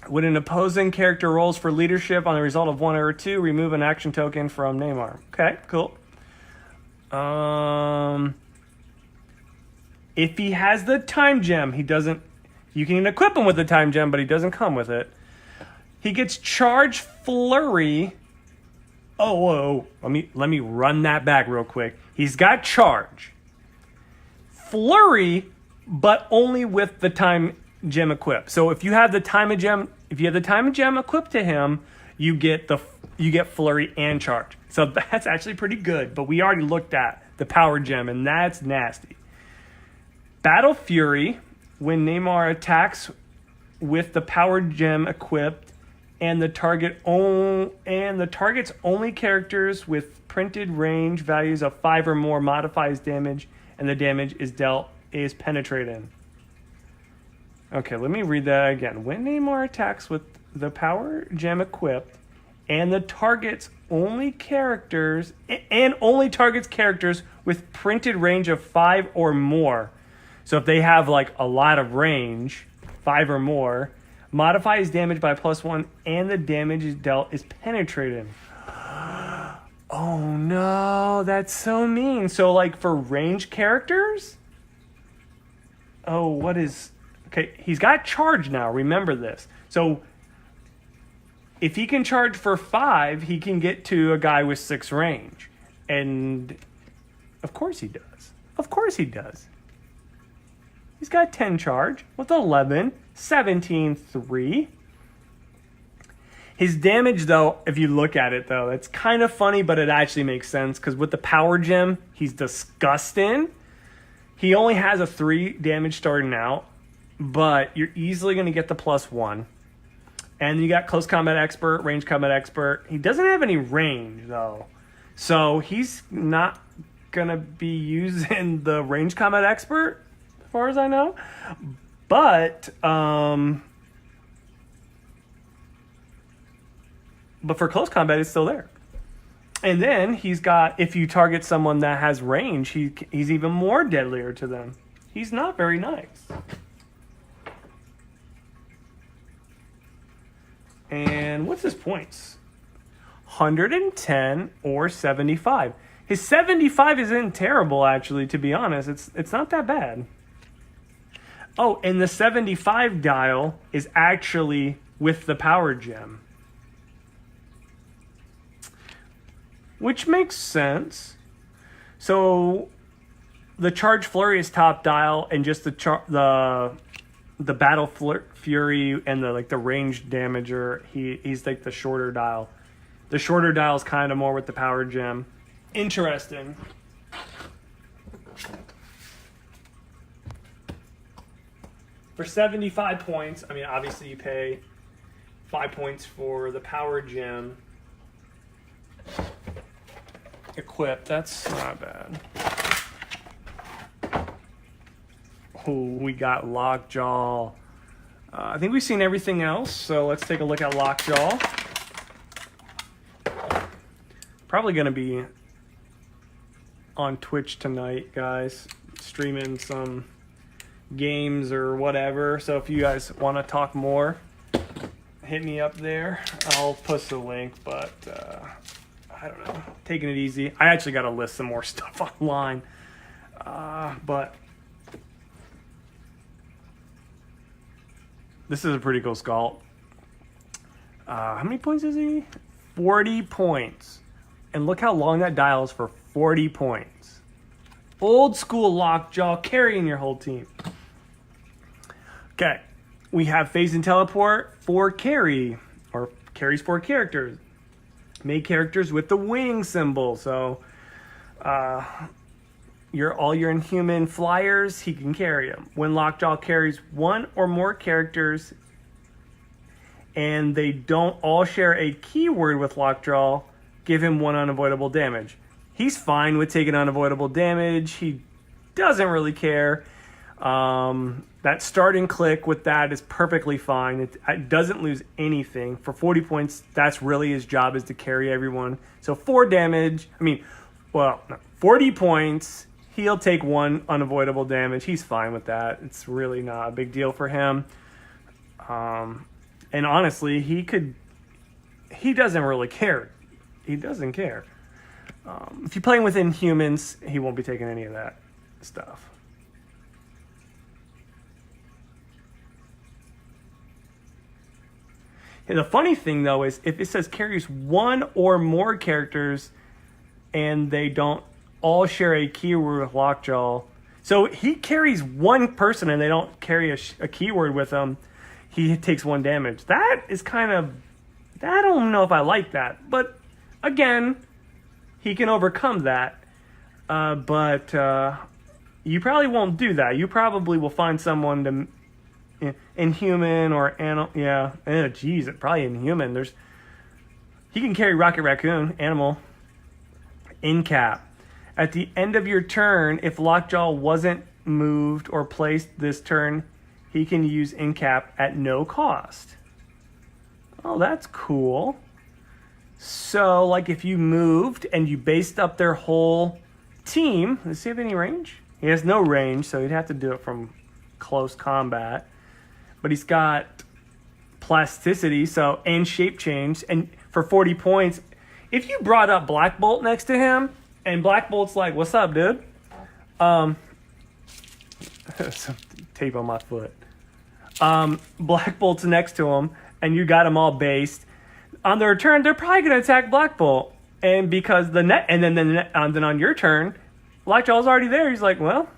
When an opposing character rolls for leadership on the result of 1 or 2, remove an action token from Neymar. Okay, cool. If he has the time gem, he doesn't... You can equip him with the time gem, but he doesn't come with it. He gets charge flurry. Oh, whoa. Let me run that back real quick. He's got charge. Flurry, but only with the time gem equipped. So if you have the time gem equipped to him, you get flurry and charge. So that's actually pretty good, but we already looked at the power gem, and that's nasty. Battle Fury, when Neymar attacks with the power gem equipped, and the target's only characters with printed range values of 5 or more modifies damage, and the damage is penetrating. Okay, let me read that again. When Neymar attacks with the power gem equipped, and the target's only characters with printed range of 5 or more. So if they have like a lot of range, 5 or more, modifies damage by +1, and the damage is dealt is penetrating. Oh no, that's so mean. So like for range characters? Oh, what is... Okay, he's got charge now, remember this. So if he can charge for 5, he can get to a guy with 6 range. And of course he does. Of course he does. He's got 10 charge with 11, 17, 3. His damage, though, if you look at it, though, it's kind of funny, but it actually makes sense. Because with the power gem, he's disgusting. He only has a 3 damage starting out. But you're easily going to get the +1. And you got close combat expert, range combat expert. He doesn't have any range, though. So he's not going to be using the range combat expert, as far as I know. But for close combat, it's still there. And then he's got, if you target someone that has range, he's even more deadlier to them. He's not very nice. And what's his points? 110 or 75. His 75 isn't terrible, actually, to be honest. It's not that bad. Oh, and the 75 dial is actually with the power gem. Which makes sense. So the charge flurry is top dial, and just the battle fury and the range damager, he's like the shorter dial. The shorter dial is kind of more with the power gem. Interesting. For 75 points, I mean, obviously you pay 5 points for the power gem equipped. That's not bad. Oh, we got Lockjaw. I think we've seen everything else, so let's take a look at Lockjaw. Probably going to be on Twitch tonight, guys, streaming some games or whatever. So if you guys want to talk more hit me up there. I'll post the link, but I don't know. Taking it easy. I actually got to list some more stuff online. But this is a pretty cool sculpt. How many points is he? 40 points. And look how long that dial is for 40 points. Old school Lockjaw carrying your whole team. Okay. We have phase and teleport for carry, or carries 4 characters. Make characters with the wing symbol. So, all your Inhuman flyers, he can carry them. When Lockjaw carries 1 or more characters, and they don't all share a keyword with Lockjaw, give him 1 unavoidable damage. He's fine with taking unavoidable damage. He doesn't really care. That starting click with that is perfectly fine. It doesn't lose anything. For 40 points, that's really his job, is to carry everyone. So 4 damage, 40 points, he'll take 1 unavoidable damage. He's fine with that. It's really not a big deal for him. And honestly, he doesn't really care. He doesn't care. If you're playing with Inhumans, he won't be taking any of that stuff. And the funny thing, though, is if it says carries 1 or more characters and they don't all share a keyword with Lockjaw. So he carries 1 person and they don't carry a keyword with him. He takes 1 damage. That is kind of... I don't know if I like that. But, again, he can overcome that. But you probably won't do that. You probably will find someone to... Inhuman or animal, probably Inhuman. He can carry Rocket Raccoon, animal, in cap. At the end of your turn, if Lockjaw wasn't moved or placed this turn, he can use in cap at no cost. Oh, that's cool. So, like if you moved and you based up their whole team, does he have any range? He has no range, so he'd have to do it from close combat. But he's got plasticity, and shape change. And for 40 points, if you brought up Black Bolt next to him, and Black Bolt's like, "What's up, dude?" Some tape on my foot. Black Bolt's next to him, and you got them all based. On their turn, they're probably going to attack Black Bolt, and because then on your turn, Lockjaw's already there. He's like, "Well,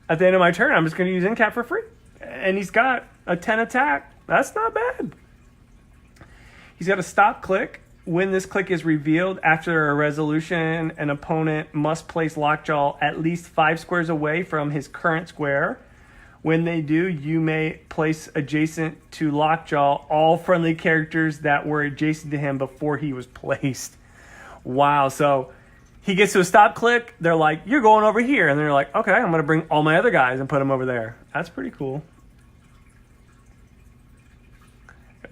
at the end of my turn, I'm just going to use in-cap for free." And he's got a 10 attack. That's not bad. He's got a stop click. When this click is revealed after a resolution, an opponent must place Lockjaw at least 5 squares away from his current square. When they do, you may place adjacent to Lockjaw all friendly characters that were adjacent to him before he was placed. Wow. So he gets to a stop click. They're like, "You're going over here." And they're like, "Okay, I'm going to bring all my other guys and put them over there." That's pretty cool.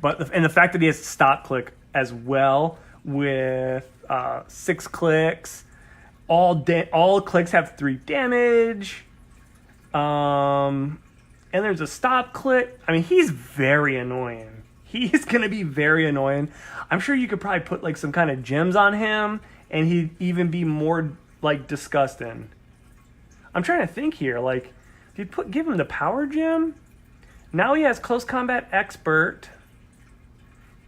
But the fact that he has stop click as well with 6 clicks, all clicks have 3 damage. And there's a stop click. I mean, he's very annoying. He's going to be very annoying. I'm sure you could probably put like some kind of gems on him, and he'd even be more like disgusting. I'm trying to think here. Like, if you give him the power gem, now he has close combat expert,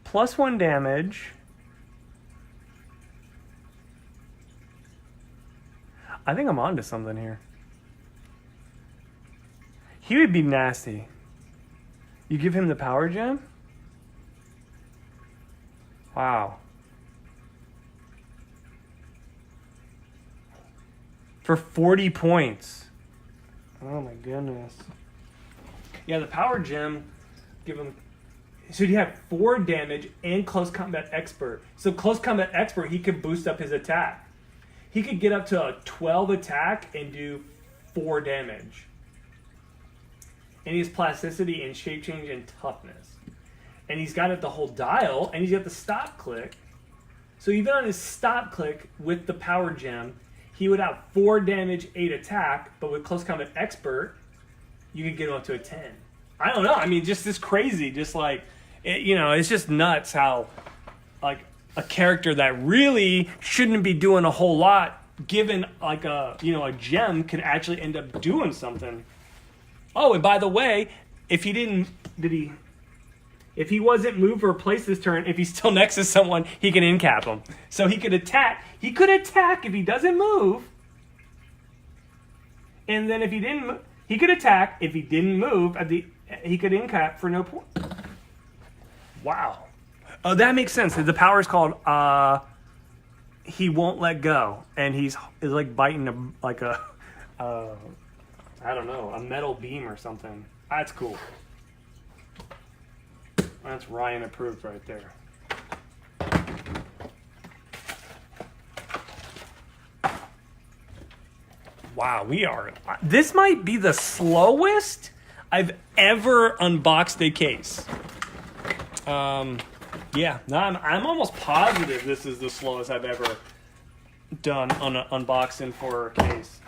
+1 damage. I think I'm onto something here. He would be nasty. You give him the power gem? Wow. For 40 points. Oh my goodness. Yeah, the power gem, give him... So you have 4 damage and close combat expert. So close combat expert, he could boost up his attack. He could get up to a 12 attack and do 4 damage. And he has plasticity and shape change and toughness. And he's got it the whole dial, and he's got the stop click. So even on his stop click with the power gem, he would have 4 damage, 8 attack, but with close combat expert, you could get him up to a 10. I don't know. I mean, just this crazy, just like, it's just nuts how, like, a character that really shouldn't be doing a whole lot, given like a gem, could actually end up doing something. Oh, and by the way, if he wasn't moved or placed this turn, if he's still next to someone, he can incap him. So he could attack. He could attack if he doesn't move. And then if he didn't, he could attack if he didn't move. He could incap for no point. Wow. Oh, that makes sense. The power is called he won't let go, and he's like biting I don't know, a metal beam or something. That's cool. That's Ryan approved right there. Wow, this might be the slowest I've ever unboxed a case. Yeah, no, I'm almost positive this is the slowest I've ever done on an unboxing for a case.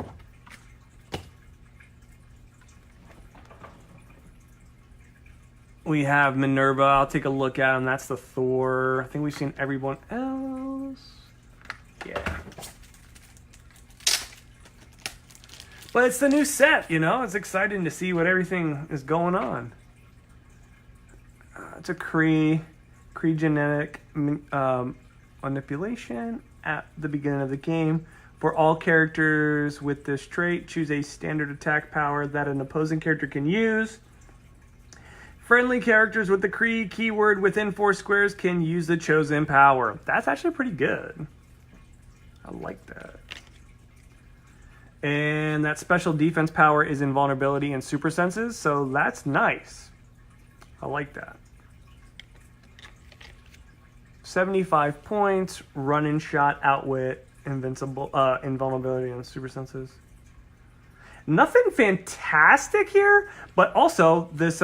We have Minerva. I'll take a look at him. That's the Thor. I think we've seen everyone else. Yeah. But it's the new set, It's exciting to see what everything is going on. It's a Kree genetic manipulation at the beginning of the game. For all characters with this trait, choose a standard attack power that an opposing character can use. Friendly characters with the Kree keyword within 4 squares can use the chosen power. That's actually pretty good. I like that. And that special defense power is invulnerability and super senses, so that's nice. I like that. 75 points, run and shot, outwit, invulnerability, and super senses. Nothing fantastic here, but also this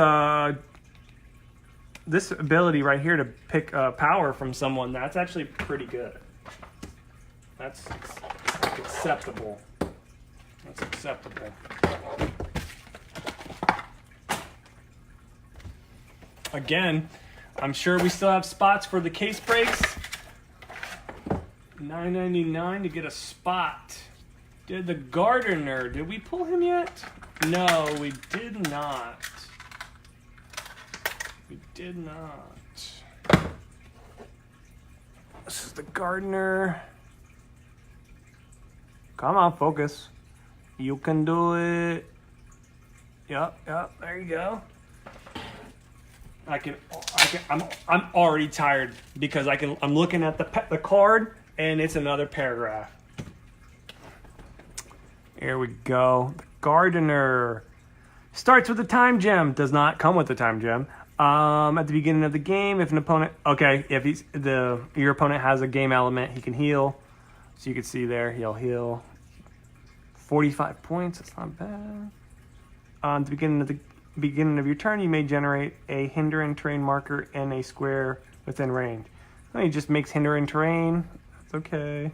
ability right here to pick power from someone, that's actually pretty good. That's acceptable. That's acceptable. Again, I'm sure we still have spots for the case breaks. $9.99 to get a spot. Did the Gardener, did we pull him yet? No, we did not. We did not. This is the Gardener. Come on, focus. You can do it. Yep, there you go. I'm already tired because I'm looking at the card and it's another paragraph. Here we go. The Gardener starts with a time gem. Does not come with a time gem. At the beginning of the game, if an opponent, if your opponent has a game element, he can heal. So you can see there, he'll heal. 45 points. That's not bad. At the beginning of your turn, you may generate a hindering terrain marker in a square within range. So he just makes hindering terrain. That's okay.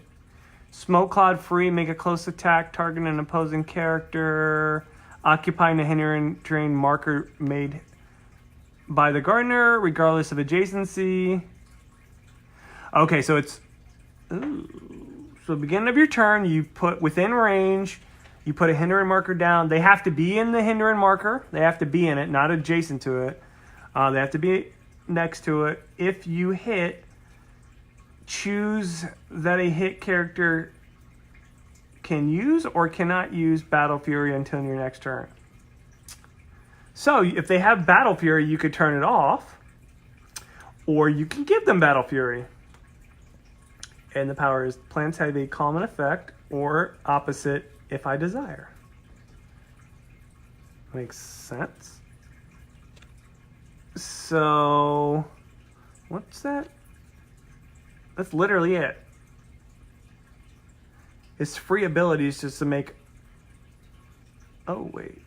Smoke cloud free. Make a close attack, target an opposing character, occupying a hindering terrain marker made by the Gardener, regardless of adjacency. Okay, so it's... So beginning of your turn, you put within range, you put a hindering marker down. They have to be in the hindering marker. They have to be in it, not adjacent to it. They have to be next to it. If you hit, choose that a hit character can use or cannot use Battle Fury until your next turn. So if they have Battle Fury, you could turn it off, or you can give them Battle Fury. And the power is plants have a common effect or opposite if I desire. Makes sense. So, what's that? That's literally it. His free ability is just to make... Oh, wait.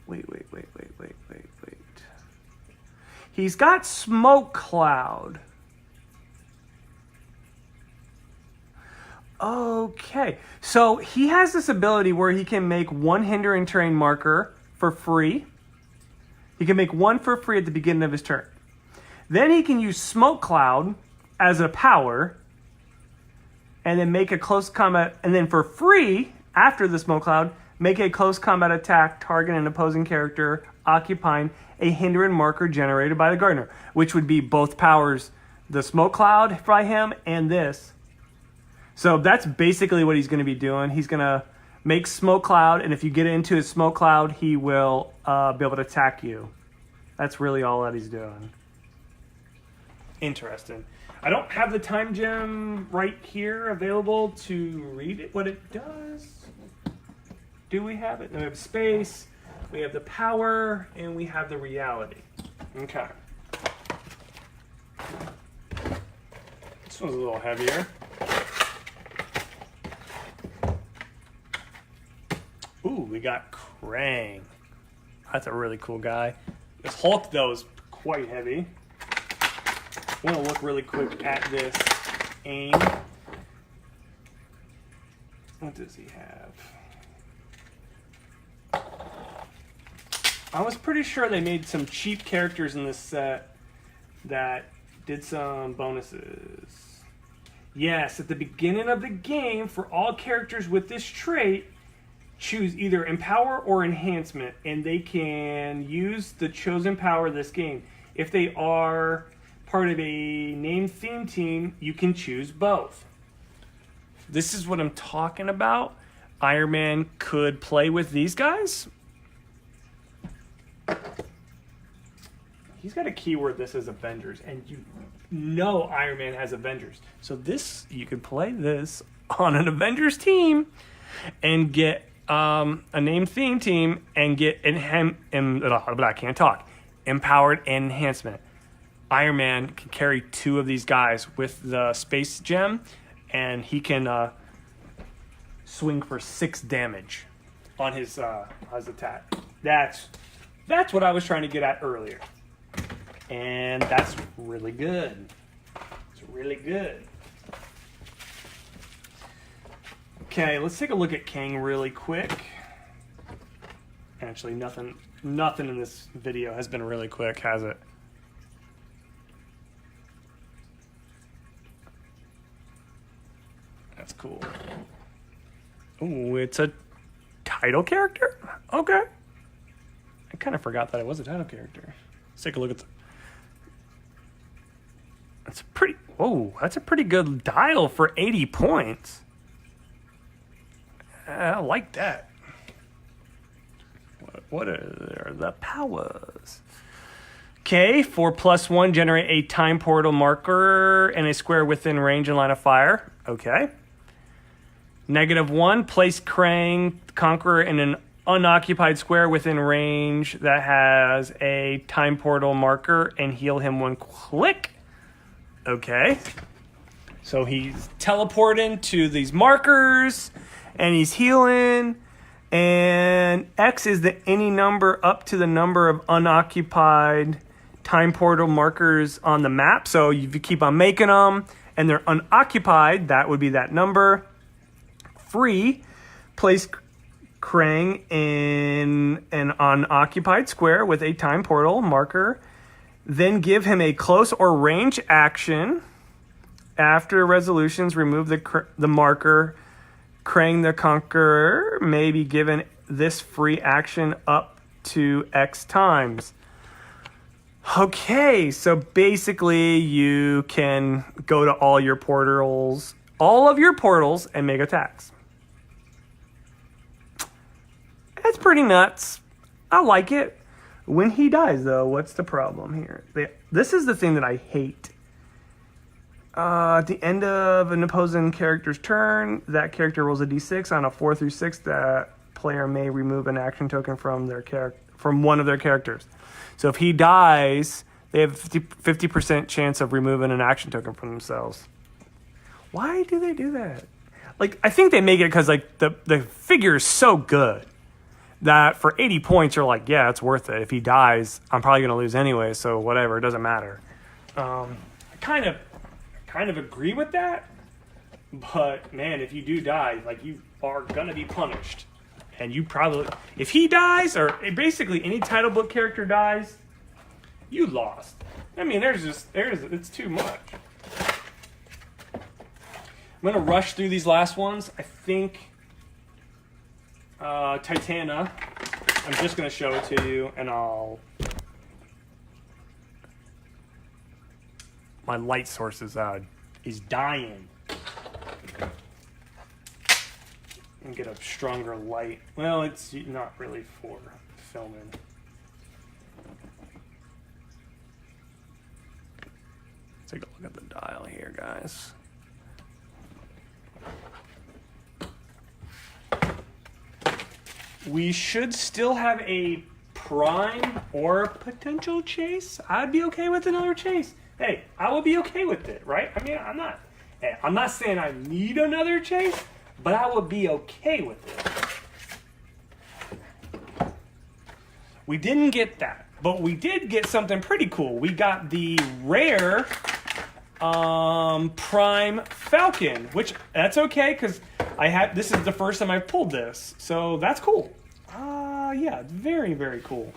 He's got Smoke Cloud. Okay, so he has this ability where he can make one hindering terrain marker for free. He can make one for free at the beginning of his turn. Then he can use Smoke Cloud as a power, and then make a close combat, and then for free, after the Smoke Cloud, make a close combat attack target an opposing character occupying a hindering marker generated by the Gardener, which would be both powers, the Smoke Cloud by him and this. So that's basically what he's going to be doing. He's going to make Smoke Cloud, and if you get into his Smoke Cloud, he will be able to attack you. That's really all that he's doing. Interesting. I don't have the time gem right here available to read it, what it does. Do we have it? No, we have space, we have the power, and we have the reality. Okay. This one's a little heavier. Ooh, we got Krang. That's a really cool guy. This Hulk, though, is quite heavy. I want to look really quick at this AIM. What does he have? I was pretty sure they made some cheap characters in this set that did some bonuses. Yes, at the beginning of the game, for all characters with this trait, choose either Empower or Enhancement, and they can use the chosen power of this game. If they are part of a named theme team, you can choose both. This is what I'm talking about. Iron Man could play with these guys. He's got a keyword that says Avengers, and you know Iron Man has Avengers. So this, you could play this on an Avengers team and get a named theme team and get I can't talk. Empowered and Enhancement. Iron Man can carry two of these guys with the space gem, and he can swing for 6 damage on his attack. That's what I was trying to get at earlier, and that's really good. It's really good. Okay, let's take a look at Kang really quick. Actually, nothing in this video has been really quick, has it? That's cool. Ooh, it's a title character? Okay. I kind of forgot that it was a title character. Let's take a look at that's a pretty good dial for 80 points. I like that. What are the powers? Okay, 4+1, generate a time portal marker and a square within range and line of fire. Okay. -1, place Krang Conqueror in an unoccupied square within range that has a time portal marker and heal him 1 click. Okay. So he's teleporting to these markers and he's healing. And X is any number up to the number of unoccupied time portal markers on the map. So if you keep on making them and they're unoccupied, that would be that number. Free, place Krang in an unoccupied square with a time portal marker. Then give him a close or range action. After resolutions, remove the marker. Krang the Conqueror may be given this free action up to X times. Okay, so basically you can go to all of your portals, and make attacks. That's pretty nuts. I like it. When he dies, though, what's the problem here? This is the thing that I hate. At the end of an opposing character's turn, that character rolls a d6. On a 4 through 6, that player may remove an action token from one of their characters. So if he dies, they have 50% chance of removing an action token from themselves. Why do they do that? Like, I think they make it because like the figure is so good that for 80 points, you're like, yeah, it's worth it. If he dies, I'm probably going to lose anyway, so whatever, it doesn't matter. I kind of agree with that, but man, if you do die, like, you are going to be punished. And you probably, if he dies, or basically any title book character dies, you lost. I mean, it's too much. I'm going to rush through these last ones. I think Titana, I'm just going to show it to you, and my light source is dying. And get a stronger light. Well, it's not really for filming. Take a look at the dial here, guys. We should still have a prime or potential chase. I'd be okay with another chase. Hey, I would be okay with it, right? I mean, I'm not saying I need another chase, but I would be okay with it. We didn't get that, but we did get something pretty cool. We got the rare Prime Falcon, which that's okay because this is the first time I've pulled this, so that's cool. Yeah, very, very cool.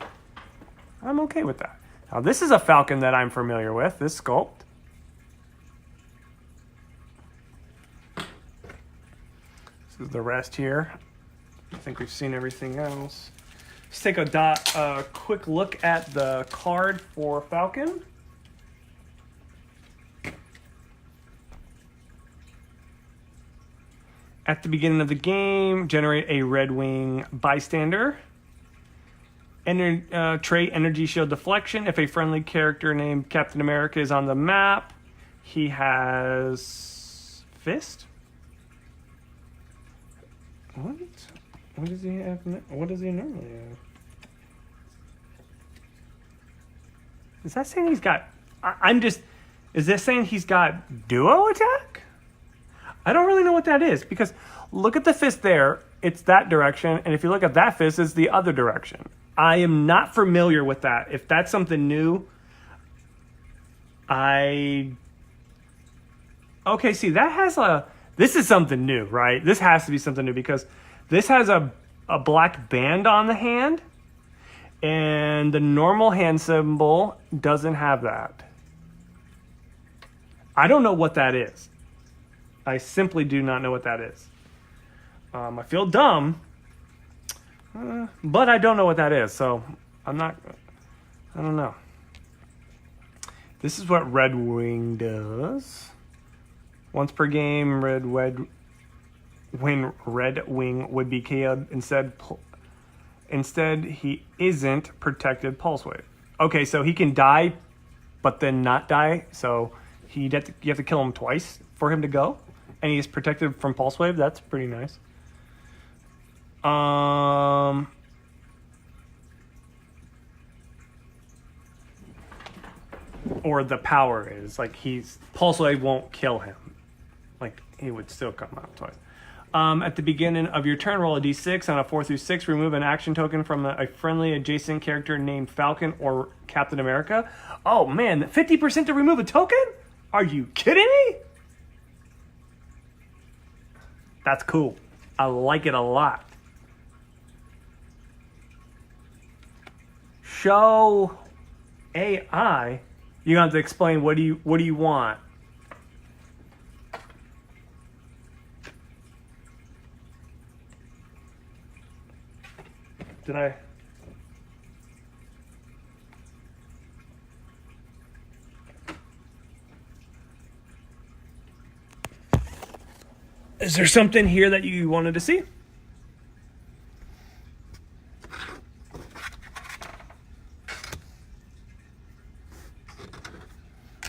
I'm okay with that. Now this is a Falcon that I'm familiar with, this sculpt. This is the rest here. I think we've seen everything else. Let's take a quick look at the card for Falcon. At the beginning of the game, generate a Red Wing bystander. Trait Energy Shield Deflection. If a friendly character named Captain America is on the map, he has Fist. What? What does he have? What does he normally have? Is that saying he's got... Is this saying he's got duo attack? I don't really know what that is, because look at the fist there. It's that direction, and if you look at that fist, it's the other direction. I am not familiar with that. If that's something new, okay, see, that has this is something new, right? This has to be something new, because this has a black band on the hand, and the normal hand symbol doesn't have that. I don't know what that is. I simply do not know what that is. I feel dumb, but I don't know what that is, so I don't know. This is what Red Wing does. Once per game, when Red Wing would be KO'd, instead he isn't protected pulse wave. Okay, so he can die, but then not die, so you have to kill him twice for him to go, and he's protected from pulse wave. That's pretty nice. Or the power is like pulse wave won't kill him. Like he would still come out twice. At the beginning of your turn, roll a d6. On a 4 through 6, remove an action token from a friendly adjacent character named Falcon or Captain America. Oh man, 50% to remove a token? Are you kidding me? That's cool. I like it a lot. Show AI. You're gonna have to explain what do you want? Did I? Is there something here that you wanted to see?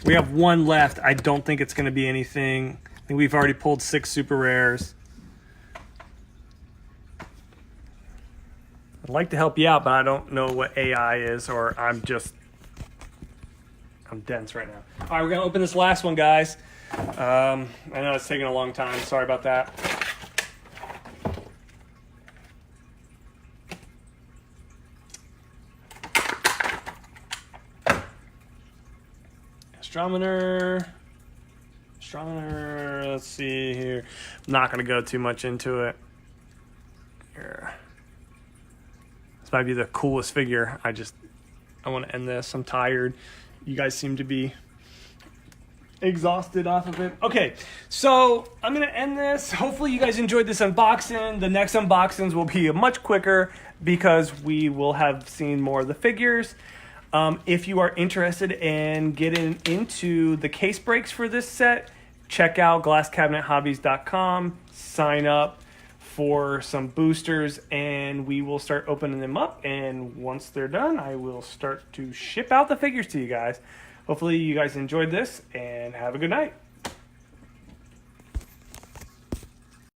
We have one left. I don't think it's going to be anything. I think we've already pulled 6 super rares. I'd like to help you out, but I don't know what AI is, or I'm dense right now. All right, we're going to open this last one, guys. I know it's taking a long time. Sorry about that. Astronomer. Let's see here. I'm not going to go too much into it. Here. This might be the coolest figure. I want to end this. I'm tired. You guys seem to be exhausted off of it. Okay, so I'm going to end this. Hopefully you guys enjoyed this unboxing. The next unboxings will be much quicker because we will have seen more of the figures. If you are interested in getting into the case breaks for this set, check out glasscabinethobbies.com, sign up for some boosters, and we will start opening them up. And once they're done, I will start to ship out the figures to you guys. Hopefully you guys enjoyed this, and have a good night.